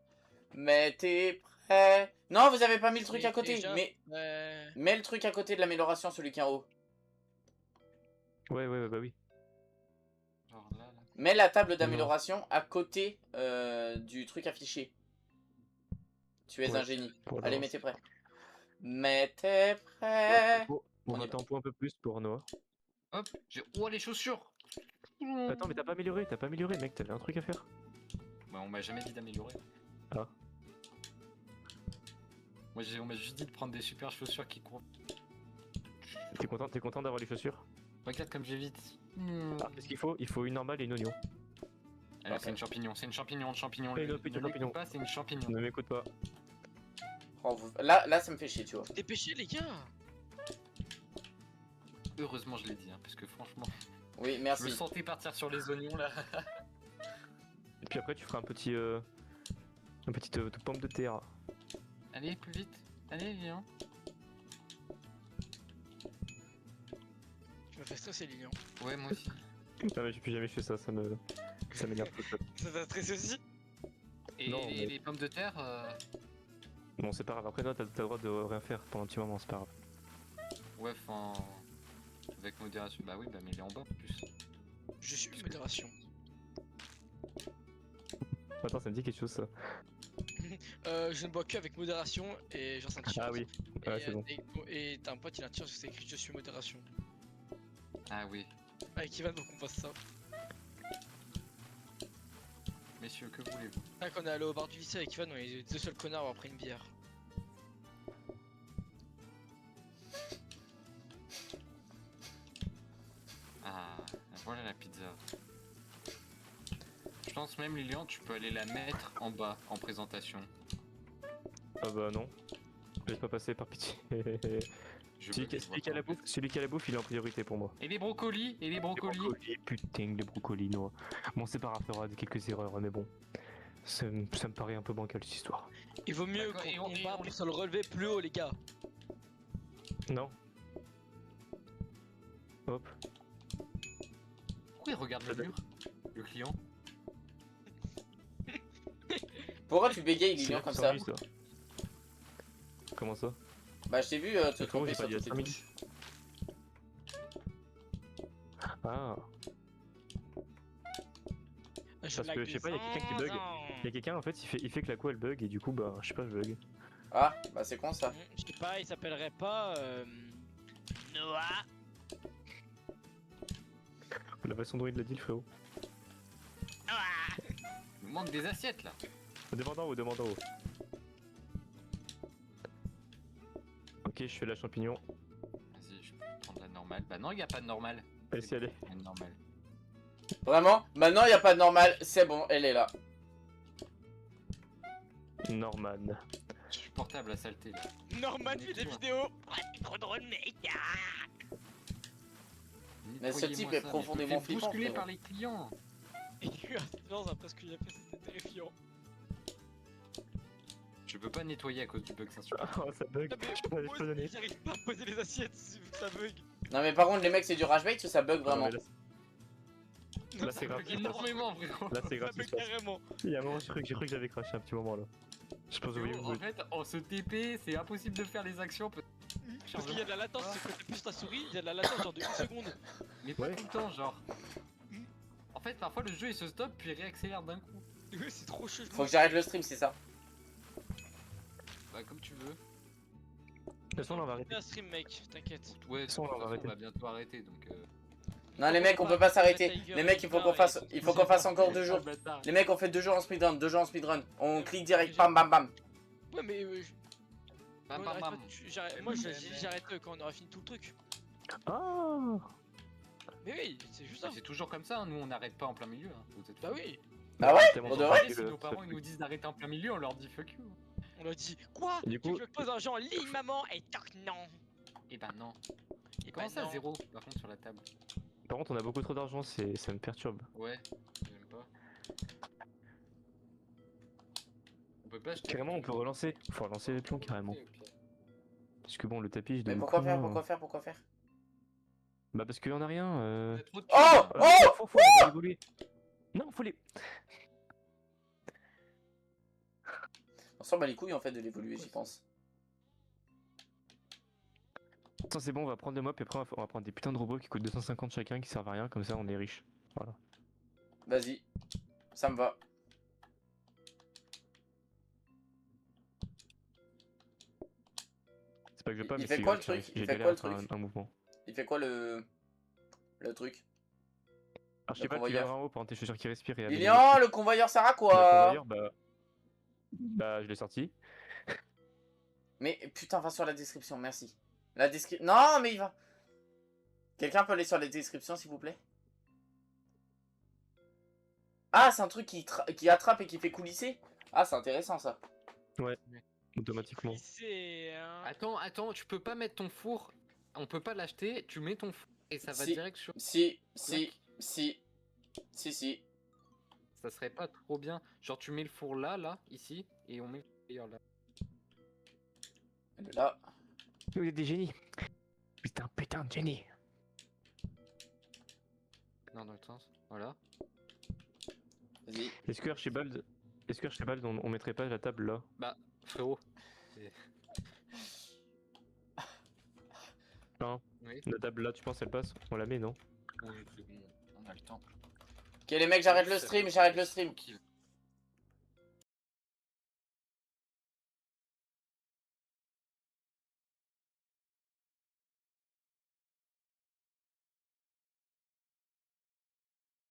Mais t'es prêt. Non, vous avez pas mis le truc Mais à côté. déjà, Mais ouais. mets le truc à côté de l'amélioration, celui qui est en haut. Ouais, bah oui. Genre là. Mets la table Non. d'amélioration à côté du truc affiché. Tu es Ouais. un génie. Voilà. Allez, mettez prêt. Mettez prêt. Bon, On on y attend un point un peu plus pour Noah. Hop, j'ai. Oh, les chaussures! Attends, mais t'as pas amélioré, mec, t'avais un truc à faire. Bah, on m'a jamais dit d'améliorer. Ah. Moi, on m'a juste dit de prendre des super chaussures qui courent. T'es content d'avoir les chaussures? Regarde comme j'ai vite. Ah, qu'est-ce qu'il faut? Il faut une normale et une oignon. Alors, c'est une champignon, c'est une champignon. Et une Ne petite l'écoute champignon. pas, c'est une champignon. Ne m'écoute pas. Oh, là, ça me fait chier, tu vois. Dépêchez les gars. Heureusement, je l'ai dit, hein, parce que franchement, Oui, je me merci. sentais partir sur les oignons là. Et puis après, tu feras un petit pomme de terre. Allez, plus vite. Allez, viens. Je me fais stresser Lilian. Ouais, moi aussi. Putain, mais j'ai plus jamais fait ça, ça m'énerve tout ça. Ça t'a stressé aussi? Et Non, mais- les pommes de terre, Bon, c'est pas grave, après, Noah, t'as le droit de rien faire pendant un petit moment, c'est pas grave. ouais, enfin. Avec modération. Bah oui, bah mais il est en bas en plus. Je suis modération. Attends, ça me dit quelque chose ça. Je ne bois que avec modération et j'en sens Ah oui, ouais, c'est bon. Et t'as un pote, il a un tir, c'est écrit je suis modération. Ah oui. Avec Ivan, donc on fasse ça. Messieurs, que voulez-vous? Là, quand on est allé au bar du lycée avec Ivan, on est les deux seuls connards à avoir pris une bière. Ah, voilà la pizza. Je pense même, Lilian, tu peux aller la mettre en bas, en présentation. Ah bah non. Je laisse pas passer par pitié. Je Celui veux que je qui a la vois bouffe, celui qui a la bouffe, il est en priorité pour moi. Et les brocolis? Et les brocolis? Putain, les brocolis, Noah. Bon, c'est pas grave, il y aura quelques erreurs, mais bon. Ça me paraît un peu bancal cette histoire. Il vaut mieux D'accord, et qu'on on- part pour se le relever plus haut, les gars. Non. Hop. Pourquoi il regarde le mur? Le client? Pourquoi tu bégayes, C'est Lilian, comme sans ça? lui, ça. Comment ça? Bah, je t'ai vu te Mais comment tromper j'ai pas sur dit à toutes les 5 touches. Ah, parce que je sais pas, il y a quelqu'un qui bug. Il y a quelqu'un en fait, il fait que la co elle bug et du coup, bah, je sais pas, je bug. Ah, bah c'est con ça. Je sais pas, il s'appellerait pas Noah. La façon dont il l'a dit, le frérot. Il nous manque des assiettes là. Demande en haut, demande en haut. Ok, je fais la champignon. Vas-y, je peux prendre la normale. Bah non, il n'y a pas de normale. Allez, si, allez. Il y a une normale. Vraiment? Maintenant, il a pas de normal. C'est bon, elle est là. Norman. Supportable la saleté là. Norman fait des vidéos. Ouais, c'est trop drôle, mec. Mais ce type est profondément flippant, Bousculé frérot. par les clients. Non, après ce que j'ai fait, c'était terrifiant. Je peux pas nettoyer à cause du bug, ça suffit. Oh, ça bug. Non, mais Je peux moi, pas donner. j'arrive pas à poser les assiettes, ça bug. Non, mais par contre, les mecs, c'est du rage bait ou ça bug vraiment? Là, c'est grave. Énormément, frérot. Là, c'est grave. Ça bug ce qui se passe. carrément. Il y a un moment, j'ai cru que j'avais craché un petit moment là. Je pense que vous Frérot, en fait, en se TP, c'est impossible de faire les actions. Parce qu'il y a de la latence, c'est quand tu plus ta souris, il y a de la latence genre de 1 seconde. Mais pas Ouais. tout le temps, genre. En fait, parfois le jeu il se stoppe puis il réaccélère d'un coup. Ouais, c'est trop chaud. Faut que j'arrête le stream, c'est ça. Bah, comme tu veux. De toute façon, là, on va arrêter. un stream, mec, t'inquiète. Ouais, de façon, toute on va façon, arrêter. on va bientôt arrêter donc. Non, les mecs, on peut pas s'arrêter. Les mecs, il faut qu'on fasse encore 2 jours. Ah, bâtard. Les mecs, on fait 2 jours en speedrun, 2 jours en speedrun. On clique direct, bam bam bam. Ouais, mais Bam, on bam, arrête bam. pas moi j'arrête quand on aura fini tout le truc. Ah. Mais oui, c'est juste ça. C'est toujours comme ça, hein, nous on n'arrête pas en plein milieu. Hein, vous êtes Bah fous. oui, Ah ouais? Tellement On de devrait? temps Si que nos parents ils nous disent d'arrêter en plein milieu, on leur dit fuck you. on a dit quoi? Et du Tu coup- veux que je pose un jeu en ligne, maman? Et toc, non. Et bah non. Et Comment bah ça, non. 0 par contre sur la table? Par contre, on a beaucoup trop d'argent, ça me perturbe. Ouais, j'aime pas. On peut pas acheter. Carrément, on peut relancer. Faut relancer les pions carrément. Parce que bon, le tapis, je Mais donne pourquoi plus faire? rien. Pourquoi faire? Bah, parce qu'il y en a rien. Trop de Oh! Faut évoluer. Non, faut les. On s'en bat les couilles en fait de l'évoluer, j'y pense. Attends, c'est bon, on va prendre des mobs et après on va prendre des putains de robots qui coûtent 250 chacun qui servent à rien, comme ça on est riche. Voilà. Vas-y, ça me va. C'est pas que je veux pas, Il mais fait c'est quoi, que le truc j'ai Il fait galéré quoi, à le faire truc un mouvement. Il fait quoi le truc? Alors je Le sais pas, tu convoyeur. verras en haut pour tes chaussures qui respirent et Lilian, le convoyeur sert à le quoi? convoyeur, bah je l'ai sorti. Mais putain, va sur la description, merci. La description. Non, mais il va. Quelqu'un peut aller sur la description, s'il vous plaît? Ah, c'est un truc qui attrape et qui fait coulisser? Ah, c'est intéressant ça. Automatiquement. C'est un... Attends, tu peux pas mettre ton four. On peut pas l'acheter, tu mets ton four et ça va Si. direct sur. Si. Ça serait pas trop bien. Genre, tu mets le four là, ici, et on met le convoyeur là. Là. Vous êtes des génies. Putain de génie. Non, dans le sens. Voilà. Vas-y. Est-ce que Archibald, on mettrait pas la table là? Bah, frérot. Non. Oui. La table là, tu penses elle passe? On la met, non? Oui, c'est bon, on a le temps. Ok, les mecs, j'arrête le stream, j'arrête le stream. Tranquille.